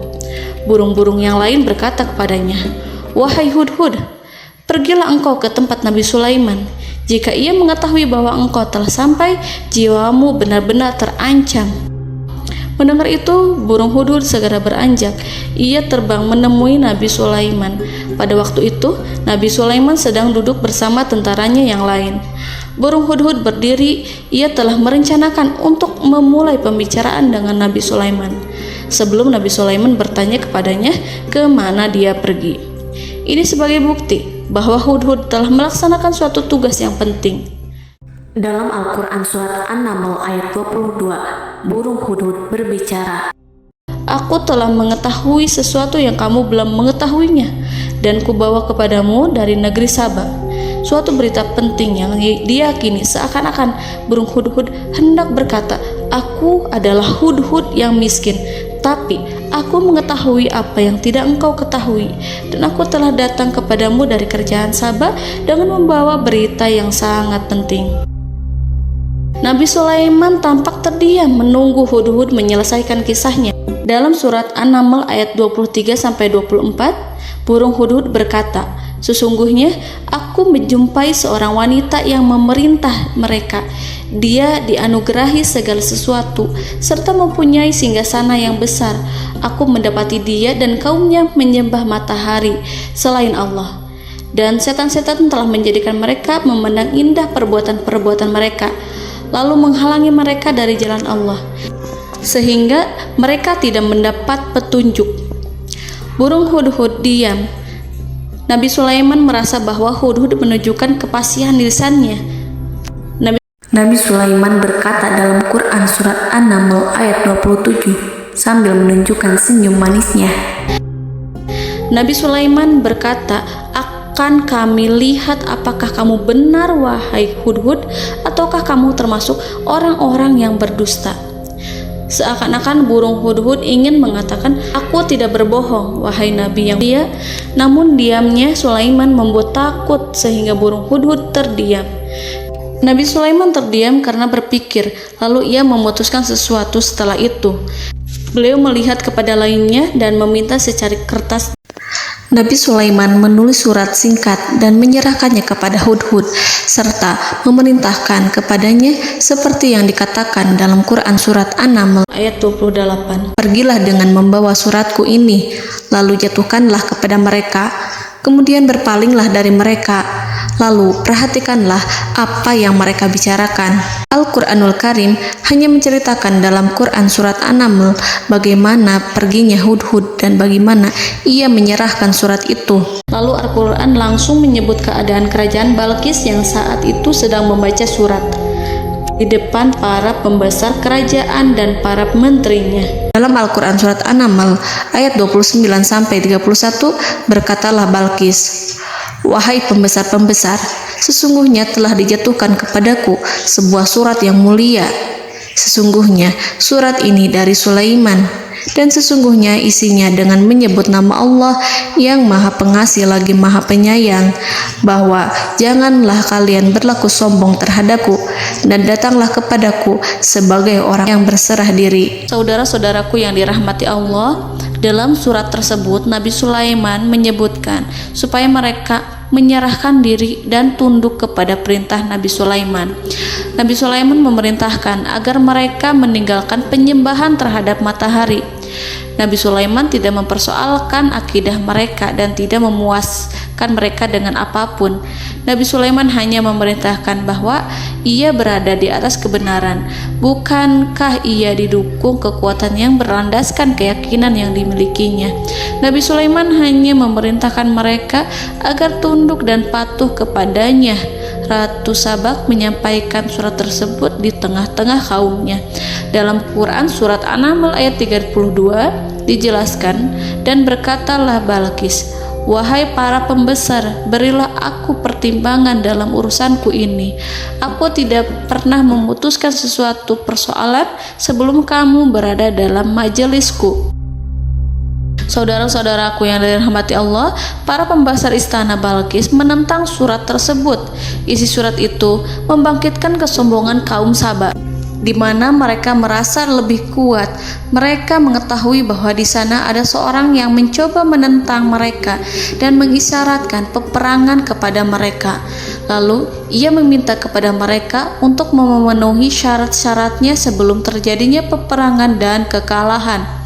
Burung-burung yang lain berkata kepadanya, "Wahai hudhud, pergilah engkau ke tempat Nabi Sulaiman. Jika ia mengetahui bahwa engkau telah sampai, jiwamu benar-benar terancam." Mendengar itu, burung hudhud segera beranjak. Ia terbang menemui Nabi Sulaiman. Pada waktu itu, Nabi Sulaiman sedang duduk bersama tentaranya yang lain. Burung hudhud berdiri. Ia telah merencanakan untuk memulai pembicaraan dengan Nabi Sulaiman sebelum Nabi Sulaiman bertanya kepadanya kemana dia pergi. Ini sebagai bukti bahwa hudhud telah melaksanakan suatu tugas yang penting. Dalam Al-Quran Surat An-Naml ayat 22, burung hudhud berbicara, "Aku telah mengetahui sesuatu yang kamu belum mengetahuinya, dan kubawa kepadamu dari negeri Saba suatu berita penting yang diyakini seakan-akan burung hudhud hendak berkata, 'Aku adalah hudhud yang miskin, tapi aku mengetahui apa yang tidak engkau ketahui, dan aku telah datang kepadamu dari kerajaan Saba dengan membawa berita yang sangat penting.'" Nabi Sulaiman tampak terdiam menunggu hudhud menyelesaikan kisahnya. Dalam surat An-Naml ayat 23-24, burung hudhud berkata, Sesungguhnya aku menjumpai seorang wanita yang memerintah mereka. Dia dianugerahi segala sesuatu serta mempunyai singgasana yang besar. Aku mendapati dia dan kaumnya menyembah matahari selain Allah, dan setan-setan telah menjadikan mereka memandang indah perbuatan-perbuatan mereka, lalu menghalangi mereka dari jalan Allah, sehingga mereka tidak mendapat petunjuk. Burung hudhud diam. Nabi Sulaiman merasa bahwa hudhud menunjukkan kepasihan lisannya. Nabi Sulaiman berkata dalam Quran surat An-Naml ayat 27 sambil menunjukkan senyum manisnya. Nabi Sulaiman berkata, "Akan kami lihat apakah kamu benar wahai hudhud, ataukah kamu termasuk orang-orang yang berdusta." Seakan-akan burung hudhud ingin mengatakan, "Aku tidak berbohong, wahai Nabi yang mulia." Namun diamnya Sulaiman membuat takut sehingga burung hudhud terdiam. Nabi Sulaiman terdiam karena berpikir, lalu ia memutuskan sesuatu setelah itu. Beliau melihat kepada lainnya dan meminta secari kertas. Nabi Sulaiman menulis surat singkat dan menyerahkannya kepada hudhud, serta memerintahkan kepadanya seperti yang dikatakan dalam Quran surat An-Naml ayat 28. "Pergilah dengan membawa suratku ini, lalu jatuhkanlah kepada mereka, kemudian berpalinglah dari mereka, lalu perhatikanlah apa yang mereka bicarakan." Al-Quranul Karim hanya menceritakan dalam Quran surat An-Naml bagaimana perginya hudhud dan bagaimana ia menyerahkan surat itu. Lalu Al-Quran langsung menyebut keadaan kerajaan Balqis yang saat itu sedang membaca surat di depan para pembesar kerajaan dan para menterinya. Dalam Al-Quran surat An-Naml ayat 29-31 berkatalah Balqis, "Wahai pembesar-pembesar, sesungguhnya telah dijatuhkan kepadaku sebuah surat yang mulia. Sesungguhnya surat ini dari Sulaiman, dan sesungguhnya isinya dengan menyebut nama Allah yang Maha Pengasih lagi Maha Penyayang, bahwa janganlah kalian berlaku sombong terhadapku, dan datanglah kepadaku sebagai orang yang berserah diri." Saudara-saudaraku yang dirahmati Allah, dalam surat tersebut Nabi Sulaiman menyebutkan supaya mereka menyerahkan diri dan tunduk kepada perintah Nabi Sulaiman. Nabi Sulaiman memerintahkan agar mereka meninggalkan penyembahan terhadap matahari. Nabi Sulaiman tidak mempersoalkan akidah mereka dan tidak memuaskan mereka dengan apapun. Nabi Sulaiman hanya memerintahkan bahwa ia berada di atas kebenaran. Bukankah ia didukung kekuatan yang berlandaskan keyakinan yang dimilikinya? Nabi Sulaiman hanya memerintahkan mereka agar tunduk dan patuh kepadanya. Ratu Sabak menyampaikan surat tersebut di tengah-tengah kaumnya. Dalam Quran surat An-Naml ayat 32 dijelaskan, "Dan berkatalah Balqis, wahai para pembesar, berilah aku pertimbangan dalam urusanku ini. Aku tidak pernah memutuskan sesuatu persoalan sebelum kamu berada dalam majelisku." Saudara-saudaraku yang dirahmati Allah, para pembesar istana Balqis menentang surat tersebut. Isi surat itu membangkitkan kesombongan kaum Sabak, di mana mereka merasa lebih kuat. Mereka mengetahui bahwa di sana ada seorang yang mencoba menentang mereka dan mengisyaratkan peperangan kepada mereka. Lalu ia meminta kepada mereka untuk memenuhi syarat-syaratnya sebelum terjadinya peperangan dan kekalahan.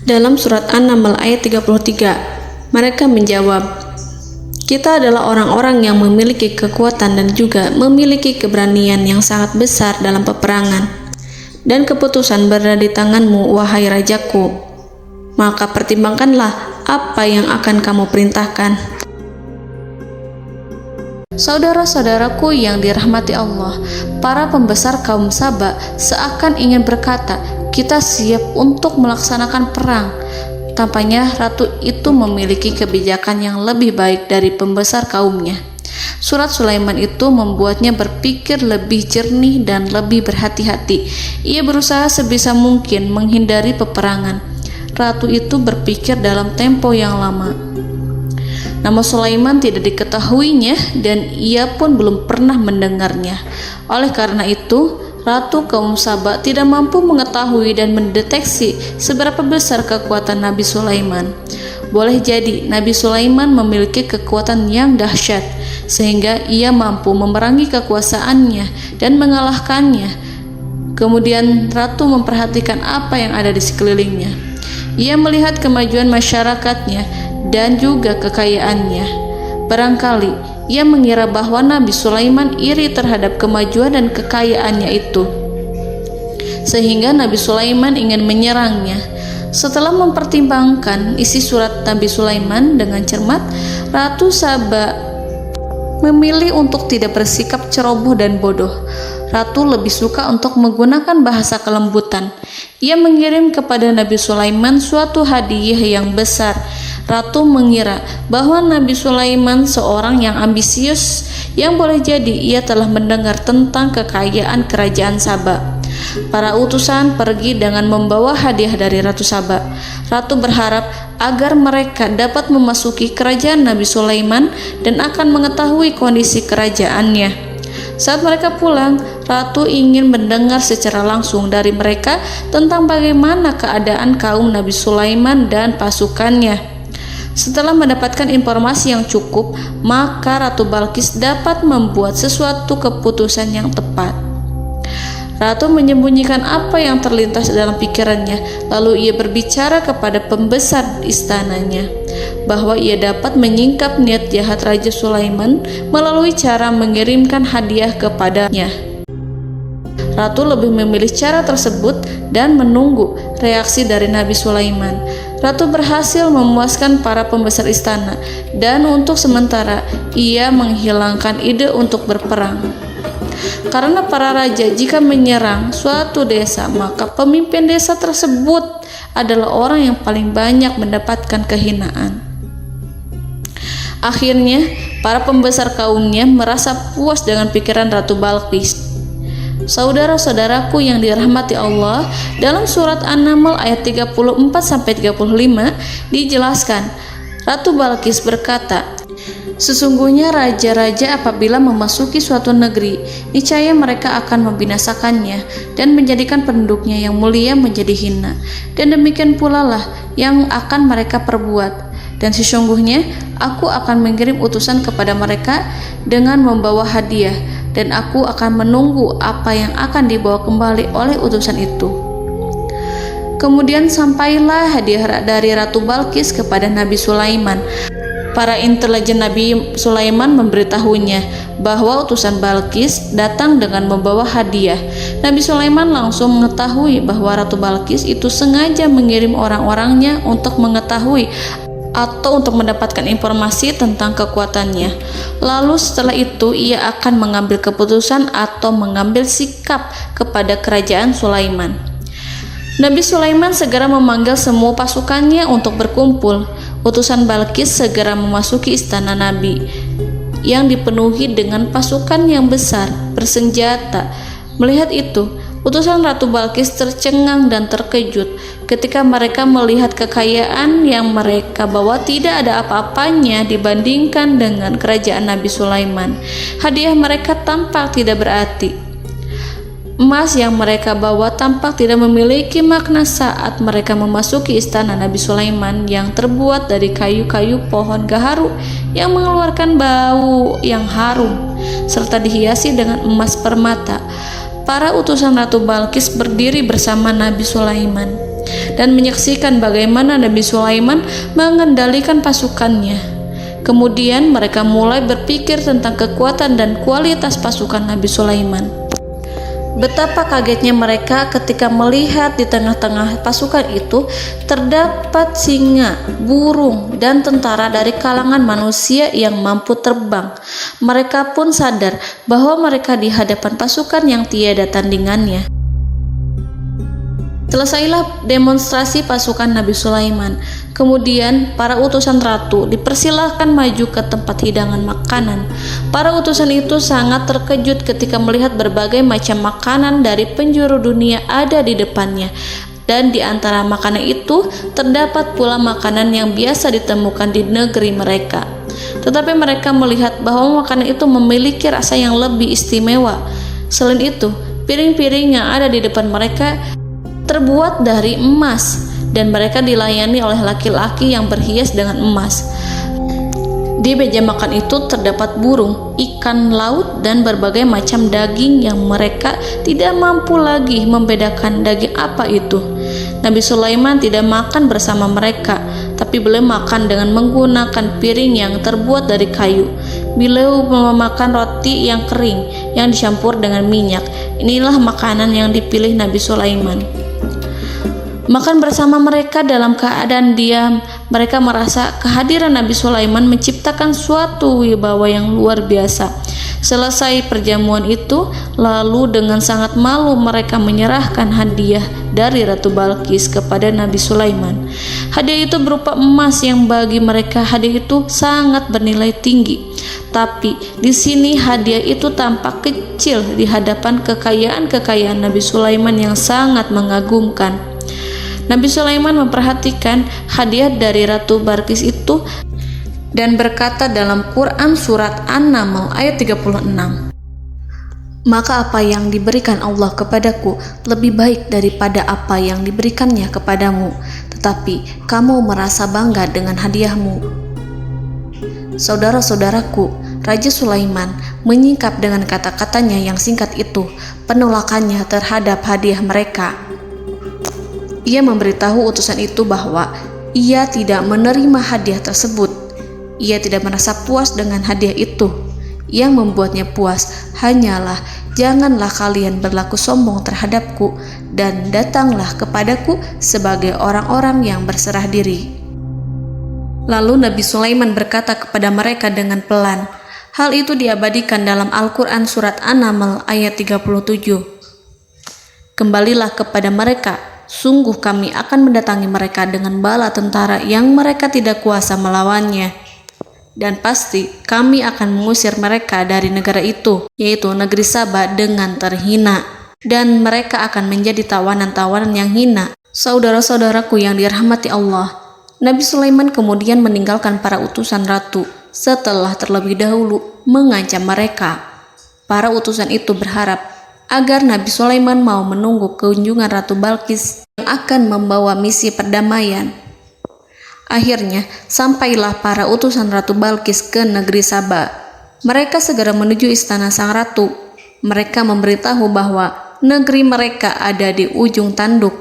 Dalam surat An-Naml ayat 33, mereka menjawab, "Kita adalah orang-orang yang memiliki kekuatan dan juga memiliki keberanian yang sangat besar dalam peperangan. Dan keputusan berada di tanganmu, wahai rajaku. Maka pertimbangkanlah apa yang akan kamu perintahkan." Saudara-saudaraku yang dirahmati Allah, para pembesar kaum Sabak seakan ingin berkata, "Kita siap untuk melaksanakan perang." Tampaknya ratu itu memiliki kebijakan yang lebih baik dari pembesar kaumnya. Surat Sulaiman itu membuatnya berpikir lebih jernih dan lebih berhati-hati. Ia berusaha sebisa mungkin menghindari peperangan. Ratu itu berpikir dalam tempo yang lama. Nama Sulaiman tidak diketahuinya dan ia pun belum pernah mendengarnya. Oleh karena itu, Ratu kaum Sabak tidak mampu mengetahui dan mendeteksi seberapa besar kekuatan Nabi Sulaiman. boleh jadi Nabi Sulaiman memiliki kekuatan yang dahsyat, sehingga ia mampu memerangi kekuasaannya dan mengalahkannya. Kemudian ratu memperhatikan apa yang ada di sekelilingnya. Ia melihat kemajuan masyarakatnya dan juga kekayaannya. Barangkali ia mengira bahwa Nabi Sulaiman iri terhadap kemajuan dan kekayaannya itu, sehingga Nabi Sulaiman ingin menyerangnya. Setelah mempertimbangkan isi surat Nabi Sulaiman dengan cermat, Ratu Saba memilih untuk tidak bersikap ceroboh dan bodoh. Ratu lebih suka untuk menggunakan bahasa kelembutan. Ia mengirim kepada Nabi Sulaiman suatu hadiah yang besar. Ratu mengira bahwa Nabi Sulaiman seorang yang ambisius, yang boleh jadi ia telah mendengar tentang kekayaan kerajaan Saba. Para utusan pergi dengan membawa hadiah dari Ratu Saba. Ratu berharap agar mereka dapat memasuki kerajaan Nabi Sulaiman dan akan mengetahui kondisi kerajaannya. Saat mereka pulang, Ratu ingin mendengar secara langsung dari mereka tentang bagaimana keadaan kaum Nabi Sulaiman dan pasukannya. Setelah mendapatkan informasi yang cukup, maka Ratu Balqis dapat membuat sesuatu keputusan yang tepat. Ratu menyembunyikan apa yang terlintas dalam pikirannya, lalu ia berbicara kepada pembesar istananya bahwa ia dapat menyingkap niat jahat Raja Sulaiman melalui cara mengirimkan hadiah kepadanya. Ratu lebih memilih cara tersebut dan menunggu reaksi dari Nabi Sulaiman. Ratu berhasil memuaskan para pembesar istana, dan untuk sementara ia menghilangkan ide untuk berperang. Karena para raja jika menyerang suatu desa, maka pemimpin desa tersebut adalah orang yang paling banyak mendapatkan kehinaan. Akhirnya, para pembesar kaumnya merasa puas dengan pikiran Ratu Balqis. Saudara-saudaraku yang dirahmati Allah, dalam surat An-Naml ayat 34-35 dijelaskan, Ratu Balqis berkata, "Sesungguhnya raja-raja apabila memasuki suatu negeri, niscaya mereka akan membinasakannya dan menjadikan penduduknya yang mulia menjadi hina. Dan demikian pula lah yang akan mereka perbuat. Dan sesungguhnya aku akan mengirim utusan kepada mereka dengan membawa hadiah, dan aku akan menunggu apa yang akan dibawa kembali oleh utusan itu." Kemudian sampailah hadiah dari Ratu Balqis kepada Nabi Sulaiman. Para intelijen Nabi Sulaiman memberitahunya bahwa utusan Balqis datang dengan membawa hadiah. Nabi Sulaiman langsung mengetahui bahwa Ratu Balqis itu sengaja mengirim orang-orangnya untuk mengetahui atau untuk mendapatkan informasi tentang kekuatannya. Lalu setelah itu ia akan mengambil keputusan atau mengambil sikap kepada kerajaan Sulaiman. Nabi Sulaiman segera memanggil semua pasukannya untuk berkumpul. Utusan Balqis segera memasuki istana Nabi yang dipenuhi dengan pasukan yang besar bersenjata. Melihat itu, utusan Ratu Balqis tercengang dan terkejut ketika mereka melihat kekayaan yang mereka bawa tidak ada apa-apanya dibandingkan dengan kerajaan Nabi Sulaiman. Hadiah mereka tampak tidak berarti. Emas yang mereka bawa tampak tidak memiliki makna saat mereka memasuki istana Nabi Sulaiman yang terbuat dari kayu-kayu pohon gaharu yang mengeluarkan bau yang harum serta dihiasi dengan emas permata. Para utusan Ratu Balqis berdiri bersama Nabi Sulaiman dan menyaksikan bagaimana Nabi Sulaiman mengendalikan pasukannya. Kemudian mereka mulai berpikir tentang kekuatan dan kualitas pasukan Nabi Sulaiman. Betapa kagetnya mereka ketika melihat di tengah-tengah pasukan itu terdapat singa, burung, dan tentara dari kalangan manusia yang mampu terbang. Mereka pun sadar bahwa mereka di hadapan pasukan yang tiada tandingannya. Selesailah demonstrasi pasukan Nabi Sulaiman. Kemudian para utusan ratu dipersilahkan maju ke tempat hidangan makanan. Para utusan itu sangat terkejut ketika melihat berbagai macam makanan dari penjuru dunia ada di depannya. Dan di antara makanan itu terdapat pula makanan yang biasa ditemukan di negeri mereka. Tetapi mereka melihat bahwa makanan itu memiliki rasa yang lebih istimewa. Selain itu, piring-piring yang ada di depan mereka terbuat dari emas dan mereka dilayani oleh laki-laki yang berhias dengan emas. Di meja makan itu terdapat burung, ikan laut, dan berbagai macam daging yang mereka tidak mampu lagi membedakan daging apa itu. Nabi Sulaiman tidak makan bersama mereka, tapi beliau makan dengan menggunakan piring yang terbuat dari kayu. Beliau memakan roti yang kering yang dicampur dengan minyak. Inilah makanan yang dipilih Nabi Sulaiman. Makan bersama mereka dalam keadaan diam, mereka merasa kehadiran Nabi Sulaiman menciptakan suatu wibawa yang luar biasa. Selesai perjamuan itu, lalu dengan sangat malu mereka menyerahkan hadiah dari Ratu Balqis kepada Nabi Sulaiman. Hadiah itu berupa emas yang bagi mereka hadiah itu sangat bernilai tinggi. Tapi di sini hadiah itu tampak kecil di hadapan kekayaan-kekayaan Nabi Sulaiman yang sangat mengagumkan. Nabi Sulaiman memperhatikan hadiah dari Ratu Balqis itu dan berkata dalam Quran surat An-Naml ayat 36, "Maka apa yang diberikan Allah kepadaku lebih baik daripada apa yang diberikannya kepadamu, tetapi kamu merasa bangga dengan hadiahmu." Saudara-saudaraku, Raja Sulaiman menyingkap dengan kata-katanya yang singkat itu penolakannya terhadap hadiah mereka. Ia memberitahu utusan itu bahwa ia tidak menerima hadiah tersebut. Ia tidak merasa puas dengan hadiah itu. Yang membuatnya puas hanyalah, "Janganlah kalian berlaku sombong terhadapku dan datanglah kepadaku sebagai orang-orang yang berserah diri." Lalu Nabi Sulaiman berkata kepada mereka dengan pelan. Hal itu diabadikan dalam Al-Quran surat An-Naml ayat 37. "Kembalilah kepada mereka. Sungguh kami akan mendatangi mereka dengan bala tentara yang mereka tidak kuasa melawannya. Dan pasti kami akan mengusir mereka dari negara itu, yaitu negeri Saba, dengan terhina. Dan mereka akan menjadi tawanan-tawanan yang hina." Saudara-saudaraku yang dirahmati Allah, Nabi Sulaiman kemudian meninggalkan para utusan ratu setelah terlebih dahulu mengancam mereka. Para utusan itu berharap agar Nabi Sulaiman mau menunggu kunjungan Ratu Balqis yang akan membawa misi perdamaian. Akhirnya, sampailah para utusan Ratu Balqis ke negeri Saba. Mereka segera menuju istana sang ratu. Mereka memberitahu bahwa negeri mereka ada di ujung tanduk.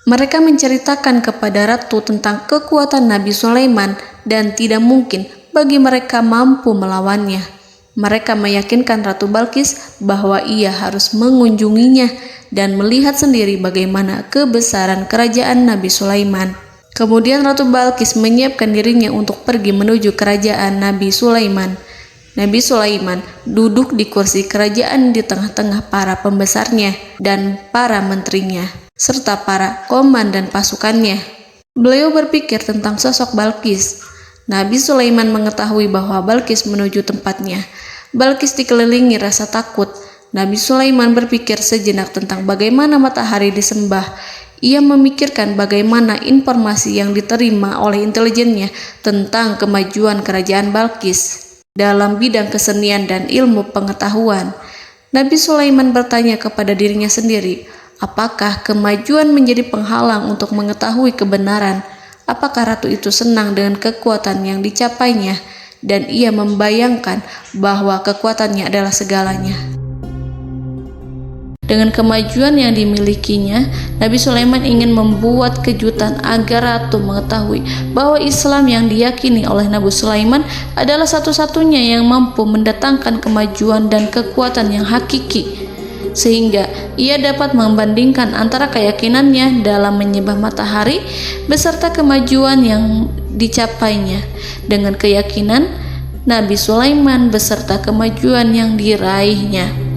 Mereka menceritakan kepada ratu tentang kekuatan Nabi Sulaiman dan tidak mungkin bagi mereka mampu melawannya. Mereka meyakinkan Ratu Balqis bahwa ia harus mengunjunginya dan melihat sendiri bagaimana kebesaran kerajaan Nabi Sulaiman. Kemudian Ratu Balqis menyiapkan dirinya untuk pergi menuju kerajaan Nabi Sulaiman. Nabi Sulaiman duduk di kursi kerajaan di tengah-tengah para pembesarnya dan para menterinya, serta para komandan pasukannya. Beliau berpikir tentang sosok Balqis. Nabi Sulaiman mengetahui bahwa Balqis menuju tempatnya. Balqis dikelilingi rasa takut. Nabi Sulaiman berpikir sejenak tentang bagaimana matahari disembah. Ia memikirkan bagaimana informasi yang diterima oleh intelijennya tentang kemajuan kerajaan Balqis dalam bidang kesenian dan ilmu pengetahuan. Nabi Sulaiman bertanya kepada dirinya sendiri, apakah kemajuan menjadi penghalang untuk mengetahui kebenaran? Apakah ratu itu senang dengan kekuatan yang dicapainya? Dan ia membayangkan bahwa kekuatannya adalah segalanya. Dengan kemajuan yang dimilikinya, Nabi Sulaiman ingin membuat kejutan agar ratu mengetahui bahwa Islam yang diyakini oleh Nabi Sulaiman adalah satu-satunya yang mampu mendatangkan kemajuan dan kekuatan yang hakiki, sehingga ia dapat membandingkan antara keyakinannya dalam menyembah matahari beserta kemajuan yang dicapainya dengan keyakinan Nabi Sulaiman beserta kemajuan yang diraihnya.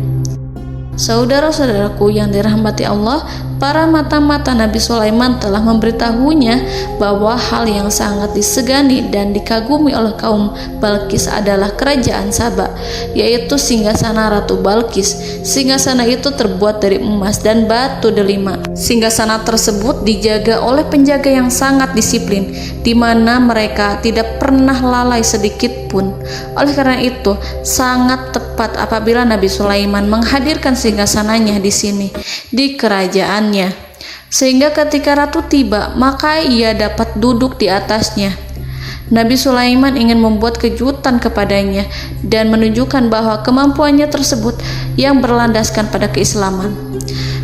Saudara-saudaraku yang dirahmati Allah, para mata-mata Nabi Sulaiman telah memberitahunya bahwa hal yang sangat disegani dan dikagumi oleh kaum Balqis adalah kerajaan Saba, yaitu singgasana Ratu Balqis. Singgasana itu terbuat dari emas dan batu delima. Singgasana tersebut dijaga oleh penjaga yang sangat disiplin, di mana mereka tidak pernah lalai sedikit pun. Oleh karena itu, sangat tepat apabila Nabi Sulaiman menghadirkan singgasananya di sini, di kerajaannya. sehingga ketika ratu tiba, maka ia dapat duduk di atasnya. Nabi Sulaiman ingin membuat kejutan kepadanya dan menunjukkan bahwa kemampuannya tersebut yang berlandaskan pada keislaman.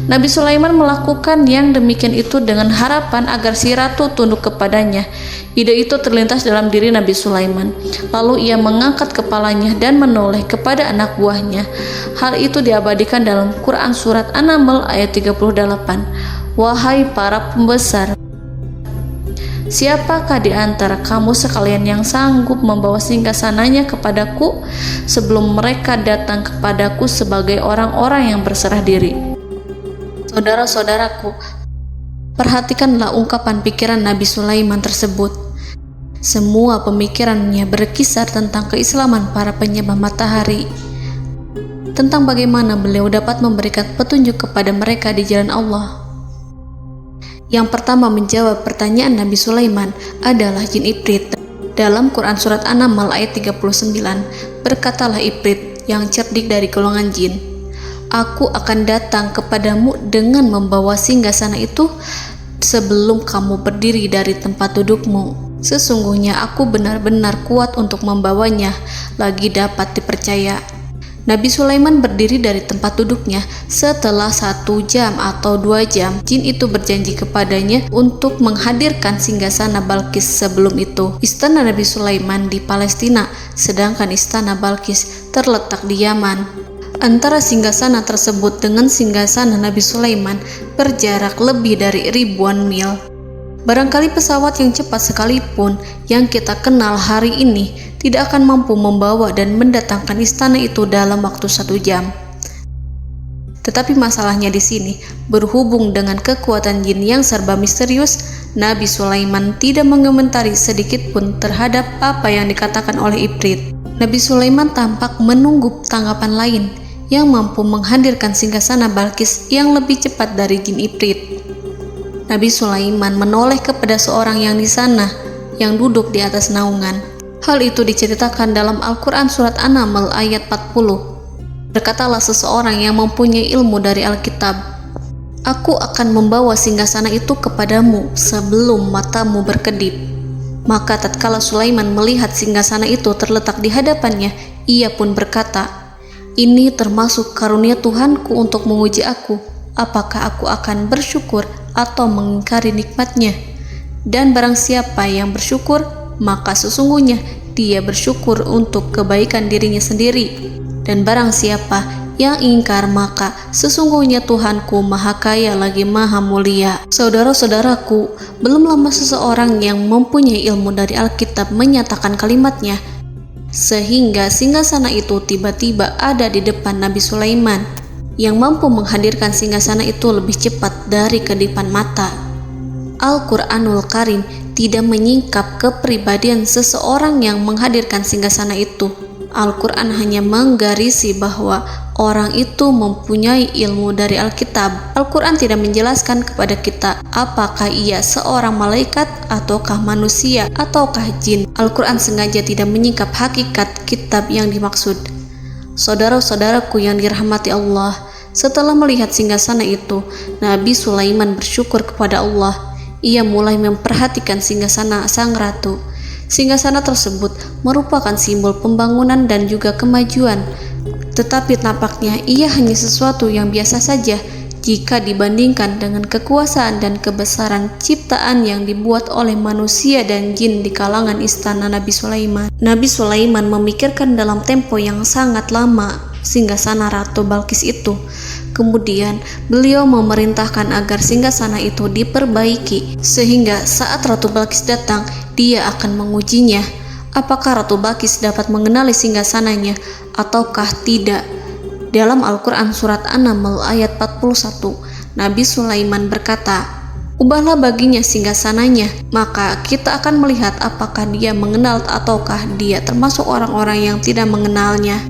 Nabi Sulaiman melakukan yang demikian itu dengan harapan agar si ratu tunduk kepadanya. Ide itu terlintas dalam diri Nabi Sulaiman. Lalu ia mengangkat kepalanya dan menoleh kepada anak buahnya. Hal itu diabadikan dalam Quran Surat An-Naml ayat 38. Wahai para pembesar, siapakah di antara kamu sekalian yang sanggup membawa singgasananya kepadaku sebelum mereka datang kepadaku sebagai orang-orang yang berserah diri? Saudara-saudaraku, perhatikanlah ungkapan pikiran Nabi Sulaiman tersebut. Semua pemikirannya berkisar tentang keislaman para penyembah matahari, tentang bagaimana beliau dapat memberikan petunjuk kepada mereka di jalan Allah. Yang pertama menjawab pertanyaan Nabi Sulaiman adalah jin Ifrit. Dalam Quran Surat An-Naml ayat 39, berkatalah Ifrit yang cerdik dari golongan jin, "Aku akan datang kepadamu dengan membawa singgasana itu sebelum kamu berdiri dari tempat dudukmu. Sesungguhnya aku benar-benar kuat untuk membawanya, lagi dapat dipercaya." Nabi Sulaiman berdiri dari tempat duduknya. Setelah 1 jam atau 2 jam, jin itu berjanji kepadanya untuk menghadirkan singgasana Balkis. Sebelum itu, istana Nabi Sulaiman di Palestina, sedangkan istana Balkis terletak di Yaman. Antara singgasana tersebut dengan singgasana Nabi Sulaiman berjarak lebih dari ribuan mil. Barangkali pesawat yang cepat sekalipun yang kita kenal hari ini tidak akan mampu membawa dan mendatangkan istana itu dalam waktu 1 jam. Tetapi masalahnya di sini, berhubung dengan kekuatan jin yang serba misterius, Nabi Sulaiman tidak mengomentari sedikit pun terhadap apa yang dikatakan oleh Ifrit. Nabi Sulaiman tampak menunggu tanggapan lain yang mampu menghadirkan singgasana Balkis yang lebih cepat dari jin Ifrit. Nabi Sulaiman menoleh kepada seorang yang di sana, yang duduk di atas naungan. Hal itu diceritakan dalam Al-Quran Surat An-Naml ayat 40. Berkatalah seseorang yang mempunyai ilmu dari Alkitab, "Aku akan membawa singgasana itu kepadamu sebelum matamu berkedip." Maka tatkala Sulaiman melihat singgasana itu terletak di hadapannya, ia pun berkata, "Ini termasuk karunia Tuhanku untuk menguji aku, apakah aku akan bersyukur atau mengingkari nikmatnya. Dan barang siapa yang bersyukur, maka sesungguhnya dia bersyukur untuk kebaikan dirinya sendiri. Dan barang siapa yang ingkar, maka sesungguhnya Tuhanku maha kaya lagi maha mulia." Saudara-saudaraku, belum lama seseorang yang mempunyai ilmu dari Alkitab menyatakan kalimatnya, sehingga singgasana itu tiba-tiba ada di depan Nabi Sulaiman, yang mampu menghadirkan singgasana itu lebih cepat dari kedipan mata. Al-Quranul Karim tidak menyingkap kepribadian seseorang yang menghadirkan singgasana itu. Al-Quran hanya menggarisi bahwa orang itu mempunyai ilmu dari Alkitab. Al-Quran tidak menjelaskan kepada kita apakah ia seorang malaikat ataukah manusia ataukah jin. Al-Quran sengaja tidak menyingkap hakikat kitab yang dimaksud. Saudara-saudaraku yang dirahmati Allah, setelah melihat singgasana itu, Nabi Sulaiman bersyukur kepada Allah. Ia mulai memperhatikan singgasana sang ratu. Singgasana tersebut merupakan simbol pembangunan dan juga kemajuan, tetapi nampaknya ia hanya sesuatu yang biasa saja jika dibandingkan dengan kekuasaan dan kebesaran ciptaan yang dibuat oleh manusia dan jin di kalangan istana Nabi Sulaiman. Nabi Sulaiman memikirkan dalam tempo yang sangat lama singgasana Ratu Balkis itu. Kemudian beliau memerintahkan agar singgasana itu diperbaiki, sehingga saat Ratu Balkis datang, dia akan mengujinya. Apakah Ratu Balkis dapat mengenali singgasananya ataukah tidak? Dalam Al-Quran Surat An-Naml ayat 41, Nabi Sulaiman berkata, "Ubahlah baginya singgasananya, maka kita akan melihat apakah dia mengenal ataukah dia termasuk orang-orang yang tidak mengenalnya."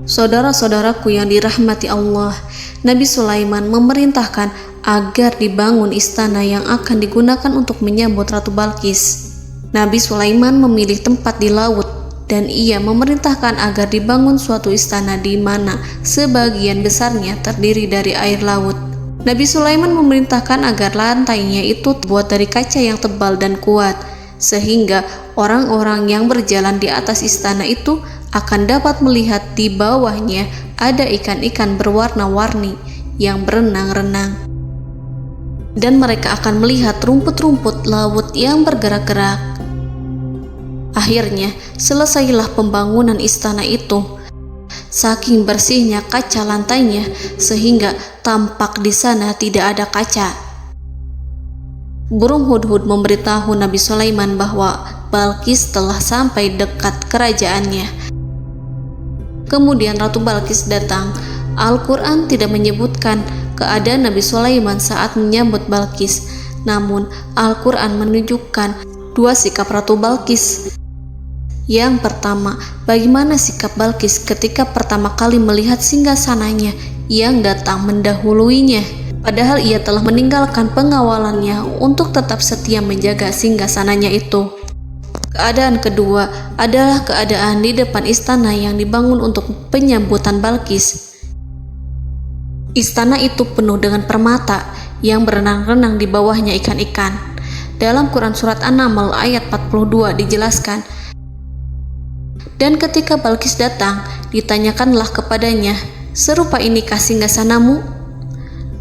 Saudara-saudaraku yang dirahmati Allah, Nabi Sulaiman memerintahkan agar dibangun istana yang akan digunakan untuk menyambut Ratu Balkis. Nabi Sulaiman memilih tempat di laut, dan ia memerintahkan agar dibangun suatu istana di mana sebagian besarnya terdiri dari air laut. Nabi Sulaiman memerintahkan agar lantainya itu terbuat dari kaca yang tebal dan kuat, sehingga orang-orang yang berjalan di atas istana itu akan dapat melihat di bawahnya ada ikan-ikan berwarna-warni yang berenang-renang. Dan mereka akan melihat rumput-rumput laut yang bergerak-gerak. Akhirnya, selesailah pembangunan istana itu. Saking bersihnya kaca lantainya, sehingga tampak di sana tidak ada kaca. Burung hudhud memberitahu Nabi Sulaiman bahwa Balkis telah sampai dekat kerajaannya. Kemudian Ratu Balkis datang. Al-Quran tidak menyebutkan keadaan Nabi Sulaiman saat menyambut Balkis, namun Al-Quran menunjukkan dua sikap Ratu Balkis. Yang pertama, bagaimana sikap Balkis ketika pertama kali melihat singgasananya yang datang mendahuluinya, padahal ia telah meninggalkan pengawalannya untuk tetap setia menjaga singgasananya itu. Keadaan kedua adalah keadaan di depan istana yang dibangun untuk penyambutan Balkis. Istana itu penuh dengan permata yang berenang-renang di bawahnya ikan-ikan. Dalam Quran Surat An-Naml ayat 42 dijelaskan, dan ketika Balkis datang, ditanyakanlah kepadanya, serupa inikah singgasanamu?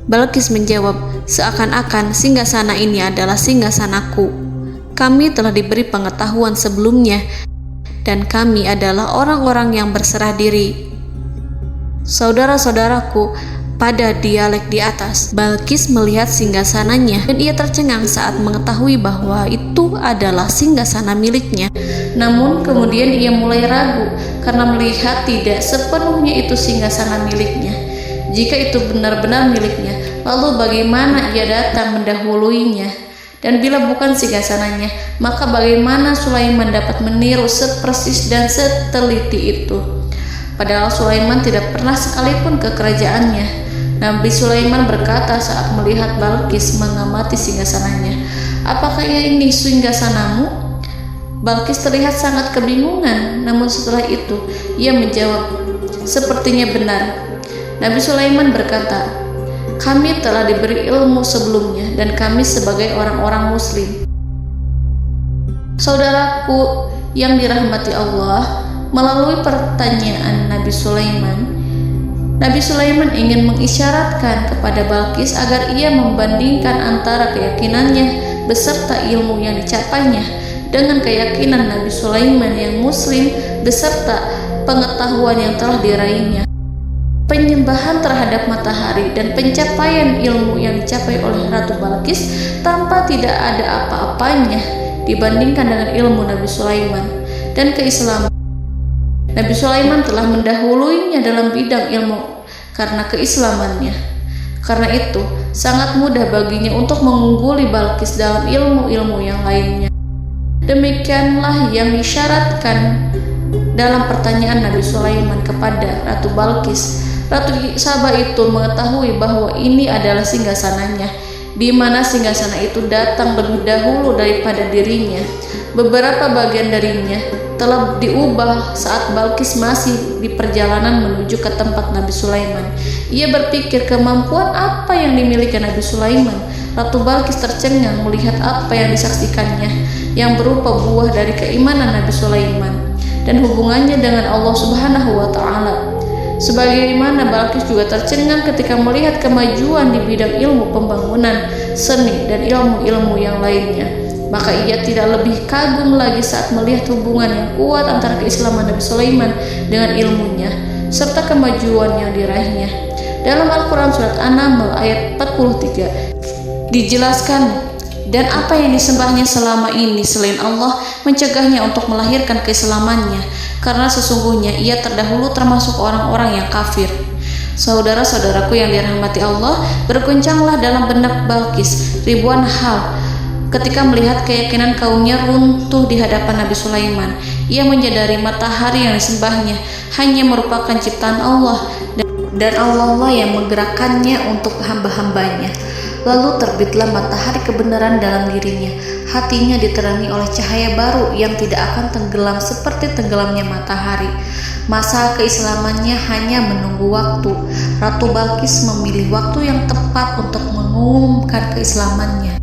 Balkis menjawab, seakan-akan singgasana ini adalah singgasanaku. Kami telah diberi pengetahuan sebelumnya, dan kami adalah orang-orang yang berserah diri. Saudara-saudaraku, pada dialek di atas, Balkis melihat singgasananya dan ia tercengang saat mengetahui bahwa itu adalah singgasana miliknya. Namun kemudian ia mulai ragu karena melihat tidak sepenuhnya itu singgasana miliknya. Jika itu benar-benar miliknya, lalu bagaimana ia datang mendahuluinya? Dan bila bukan singgasananya, maka bagaimana Sulaiman dapat meniru sepersis dan seteliti itu? Padahal Sulaiman tidak pernah sekalipun ke kerajaannya. Nabi Sulaiman berkata saat melihat Balkis mengamati singgasananya, apakah ini singgasanamu? Balkis terlihat sangat kebingungan, namun setelah itu ia menjawab, sepertinya benar. Nabi Sulaiman berkata, kami telah diberi ilmu sebelumnya dan kami sebagai orang-orang muslim. Saudaraku yang dirahmati Allah, melalui pertanyaan Nabi Sulaiman ingin mengisyaratkan kepada Balkis agar ia membandingkan antara keyakinannya beserta ilmu yang dicapainya dengan keyakinan Nabi Sulaiman yang muslim beserta pengetahuan yang telah diraihnya. Penyembahan terhadap matahari dan pencapaian ilmu yang dicapai oleh Ratu Balkis tanpa tidak ada apa-apanya dibandingkan dengan ilmu Nabi Sulaiman dan keislaman. Nabi Sulaiman telah mendahuluinya dalam bidang ilmu karena keislamannya. Karena itu, sangat mudah baginya untuk mengungguli Balkis dalam ilmu-ilmu yang lainnya. Demikianlah yang disyaratkan dalam pertanyaan Nabi Sulaiman kepada Ratu Balkis. Ratu Saba itu mengetahui bahwa ini adalah singgasananya, di mana singgasana itu datang lebih dahulu daripada dirinya. Beberapa bagian darinya telah diubah saat Balkis masih di perjalanan menuju ke tempat Nabi Sulaiman. Ia berpikir kemampuan apa yang dimiliki Nabi Sulaiman. Ratu Balkis tercengang melihat apa yang disaksikannya, yang berupa buah dari keimanan Nabi Sulaiman dan hubungannya dengan Allah Subhanahu wa Ta'ala. Sebagaimana Balkis juga tercengang ketika melihat kemajuan di bidang ilmu pembangunan, seni, dan ilmu-ilmu yang lainnya. Maka ia tidak lebih kagum lagi saat melihat hubungan yang kuat antara keislaman Nabi Sulaiman dengan ilmunya, serta kemajuan yang diraihnya. Dalam Al-Quran Surat An-Naml ayat 43 dijelaskan, dan apa yang disembahnya selama ini selain Allah mencegahnya untuk melahirkan keislamannya, karena sesungguhnya ia terdahulu termasuk orang-orang yang kafir. Saudara-saudaraku yang dirahmati Allah, berguncanglah dalam benak Balkis ribuan hal ketika melihat keyakinan kaumnya runtuh di hadapan Nabi Sulaiman. Ia menyadari matahari yang disembahnya hanya merupakan ciptaan Allah, dan Allah lah yang menggerakkannya untuk hamba-hambanya. Lalu terbitlah matahari kebenaran dalam dirinya. Hatinya diterangi oleh cahaya baru yang tidak akan tenggelam seperti tenggelamnya matahari. Masa keislamannya hanya menunggu waktu. Ratu Balqis memilih waktu yang tepat untuk mengumumkan keislamannya.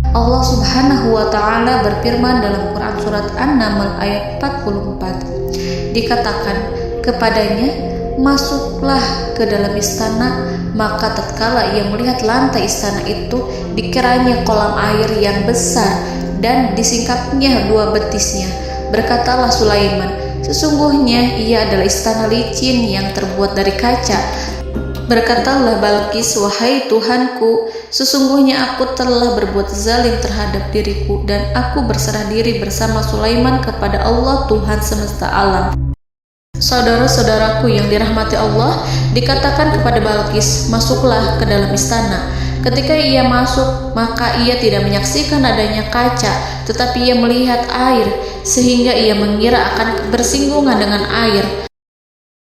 Allah Subhanahu wa Ta'ala berfirman dalam Quran Surat An-Naml ayat 44. Dikatakan kepadanya, masuklah ke dalam istana. Maka tatkala ia melihat lantai istana itu, dikiranya kolam air yang besar dan disingkapnya 2 betisnya. Berkatalah Sulaiman, sesungguhnya ia adalah istana licin yang terbuat dari kaca. Berkatalah Balqis, wahai Tuhanku, sesungguhnya aku telah berbuat zalim terhadap diriku dan aku berserah diri bersama Sulaiman kepada Allah Tuhan semesta alam. Saudara-saudaraku yang dirahmati Allah, dikatakan kepada Balqis, masuklah ke dalam istana. Ketika ia masuk, maka ia tidak menyaksikan adanya kaca, tetapi ia melihat air, sehingga ia mengira akan bersinggungan dengan air.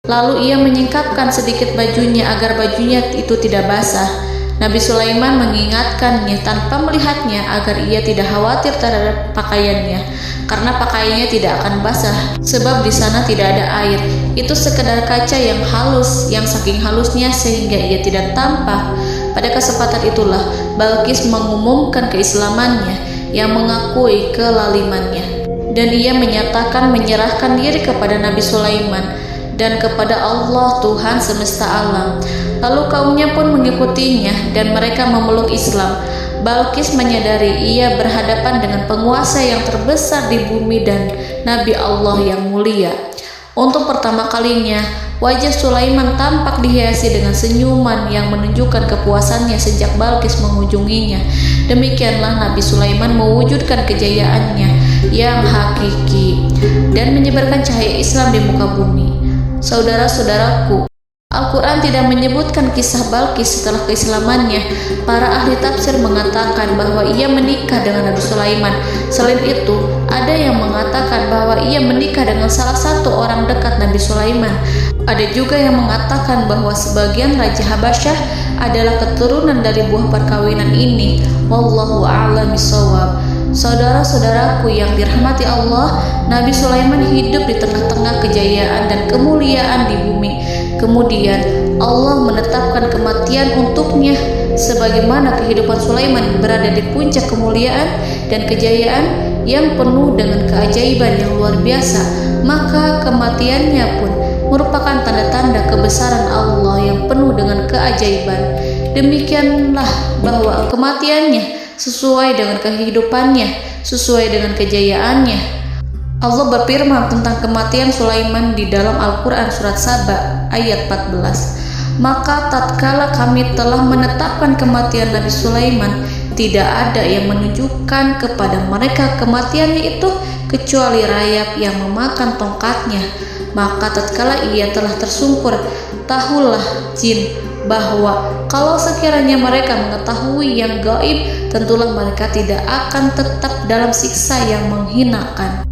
Lalu ia menyingkapkan sedikit bajunya agar bajunya itu tidak basah. Nabi Sulaiman mengingatkannya tanpa melihatnya agar ia tidak khawatir terhadap pakaiannya, karena pakaiannya tidak akan basah, sebab di sana tidak ada air. Itu sekedar kaca yang halus, yang saking halusnya sehingga ia tidak tampak. Pada kesempatan itulah Balqis mengumumkan keislamannya yang mengakui kelalimannya, dan ia menyatakan menyerahkan diri kepada Nabi Sulaiman dan kepada Allah Tuhan semesta alam. Lalu kaumnya pun mengikutinya dan mereka memeluk Islam. Balqis menyadari ia berhadapan dengan penguasa yang terbesar di bumi dan Nabi Allah yang mulia. Untuk pertama kalinya, wajah Sulaiman tampak dihiasi dengan senyuman yang menunjukkan kepuasannya sejak Balqis mengunjunginya. Demikianlah Nabi Sulaiman mewujudkan kejayaannya yang hakiki dan menyebarkan cahaya Islam di muka bumi. Saudara-saudaraku, Al-Quran tidak menyebutkan kisah Balqis setelah keislamannya. Para ahli tafsir mengatakan bahwa ia menikah dengan Nabi Sulaiman. Selain itu, ada yang mengatakan bahwa ia menikah dengan salah satu orang dekat Nabi Sulaiman. Ada juga yang mengatakan bahwa sebagian Raja Habasyah adalah keturunan dari buah perkawinan ini. Wallahu a'lam bishawab. Saudara-saudaraku yang dirahmati Allah, Nabi Sulaiman hidup di tengah-tengah kejayaan dan kemuliaan di bumi. Kemudian Allah menetapkan kematian untuknya, sebagaimana kehidupan Sulaiman berada di puncak kemuliaan dan kejayaan yang penuh dengan keajaiban yang luar biasa, maka kematiannya pun merupakan tanda-tanda kebesaran Allah yang penuh dengan keajaiban. Demikianlah bahwa kematiannya sesuai dengan kehidupannya, sesuai dengan kejayaannya. Allah berfirman tentang kematian Sulaiman di dalam Al-Quran Surat Saba ayat 14. Maka tatkala kami telah menetapkan kematian Nabi Sulaiman, tidak ada yang menunjukkan kepada mereka kematiannya itu kecuali rayap yang memakan tongkatnya. Maka tatkala ia telah tersungkur, tahulah jin bahwa kalau sekiranya mereka mengetahui yang gaib, tentulah mereka tidak akan tetap dalam siksa yang menghinakan.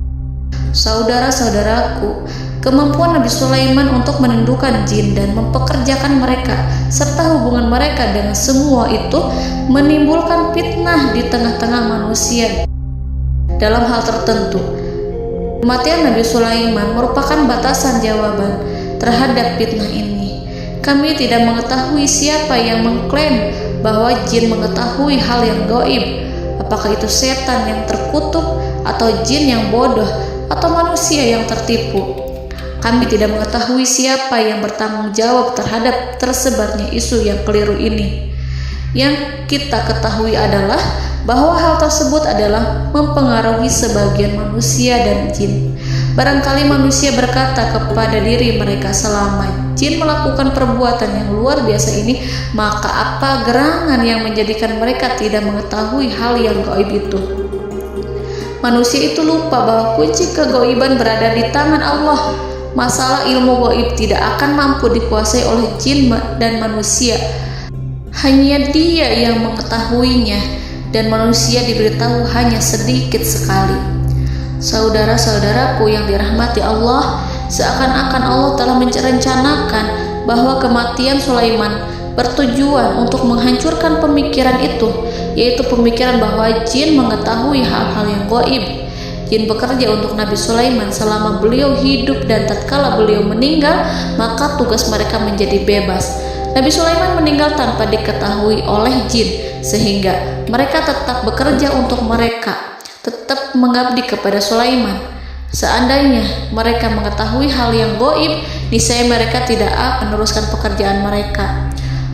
Saudara-saudaraku, kemampuan Nabi Sulaiman untuk menundukkan jin dan mempekerjakan mereka serta hubungan mereka dengan semua itu menimbulkan fitnah di tengah-tengah manusia. Dalam hal tertentu, kematian Nabi Sulaiman merupakan batasan jawaban terhadap fitnah ini. Kami tidak mengetahui siapa yang mengklaim bahwa jin mengetahui hal yang gaib, apakah itu setan yang terkutuk atau jin yang bodoh atau manusia yang tertipu. Kami tidak mengetahui siapa yang bertanggung jawab terhadap tersebarnya isu yang keliru ini. Yang kita ketahui adalah bahwa hal tersebut adalah mempengaruhi sebagian manusia dan jin. Barangkali manusia berkata kepada diri mereka, selama jin melakukan perbuatan yang luar biasa ini, maka apa gerangan yang menjadikan mereka tidak mengetahui hal yang gaib itu? Manusia itu lupa bahwa kunci kegaiban berada di tangan Allah. Masalah ilmu gaib tidak akan mampu dikuasai oleh jin dan manusia. Hanya Dia yang mengetahuinya, dan manusia diberitahu hanya sedikit sekali. Saudara-saudaraku yang dirahmati Allah, seakan-akan Allah telah merencanakan bahwa kematian Sulaiman bertujuan untuk menghancurkan pemikiran itu, yaitu pemikiran bahwa jin mengetahui hal-hal yang gaib. Jin bekerja untuk Nabi Sulaiman selama beliau hidup, dan tatkala beliau meninggal, maka tugas mereka menjadi bebas. Nabi Sulaiman meninggal tanpa diketahui oleh jin, sehingga mereka tetap bekerja untuk mereka, tetap mengabdi kepada Sulaiman. Seandainya mereka mengetahui hal yang gaib, niscaya mereka tidak akan meneruskan pekerjaan mereka.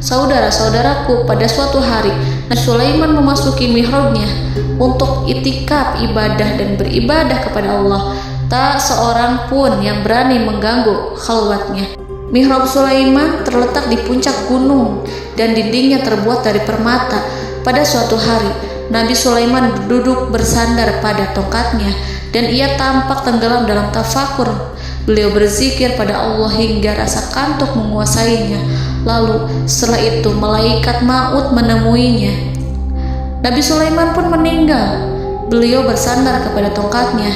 Saudara-saudaraku, pada suatu hari Nabi Sulaiman memasuki mihrabnya untuk itikaf ibadah dan beribadah kepada Allah. Tak seorang pun yang berani mengganggu khalwatnya. Mihrab Sulaiman terletak di puncak gunung dan dindingnya terbuat dari permata. Pada suatu hari Nabi Sulaiman duduk bersandar pada tongkatnya dan ia tampak tenggelam dalam tafakur. Beliau berzikir pada Allah hingga rasa kantuk menguasainya. Lalu setelah itu malaikat maut menemuinya. Nabi Sulaiman pun meninggal. Beliau bersandar kepada tongkatnya.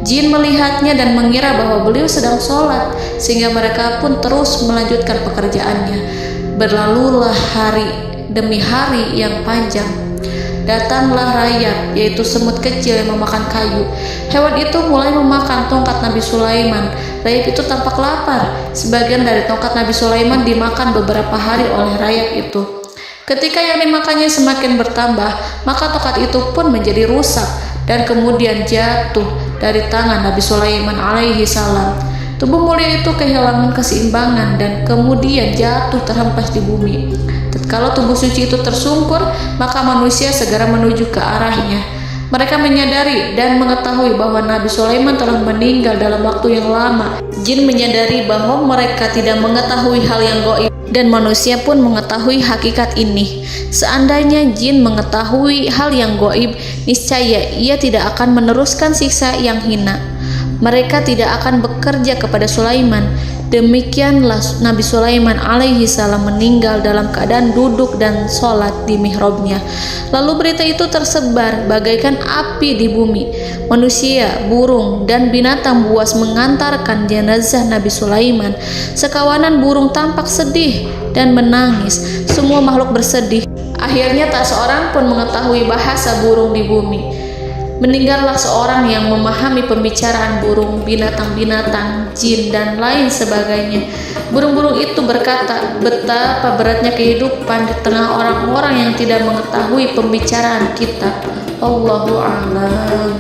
Jin melihatnya dan mengira bahwa beliau sedang sholat, sehingga mereka pun terus melanjutkan pekerjaannya. Berlalulah hari demi hari yang panjang. Datanglah rayap, yaitu semut kecil yang memakan kayu. Hewan itu mulai memakan tongkat Nabi Sulaiman. Rayap itu tampak lapar. Sebagian dari tongkat Nabi Sulaiman dimakan beberapa hari oleh rayap itu. Ketika yang dimakannya semakin bertambah, maka tongkat itu pun menjadi rusak dan kemudian jatuh dari tangan Nabi Sulaiman alaihi salam. Tubuh mulia itu kehilangan keseimbangan dan kemudian jatuh terhempas di bumi. Tatkala tubuh suci itu tersungkur, maka manusia segera menuju ke arahnya. Mereka menyadari dan mengetahui bahwa Nabi Sulaiman telah meninggal dalam waktu yang lama. Jin menyadari bahwa mereka tidak mengetahui hal yang gaib, dan manusia pun mengetahui hakikat ini. Seandainya jin mengetahui hal yang gaib, niscaya ia tidak akan meneruskan siksa yang hina. Mereka tidak akan bekerja kepada Sulaiman. Demikianlah Nabi Sulaiman alaihi salam meninggal dalam keadaan duduk dan sholat di mihrabnya. Lalu berita itu tersebar bagaikan api di bumi. Manusia, burung, dan binatang buas mengantarkan jenazah Nabi Sulaiman. Sekawanan burung tampak sedih dan menangis. Semua makhluk bersedih. Akhirnya tak seorang pun mengetahui bahasa burung di bumi. Meninggallah seorang yang memahami pembicaraan burung, binatang-binatang, jin, dan lain sebagainya. Burung-burung itu berkata, betapa beratnya kehidupan di tengah orang-orang yang tidak mengetahui pembicaraan kita. Allahu a'lam.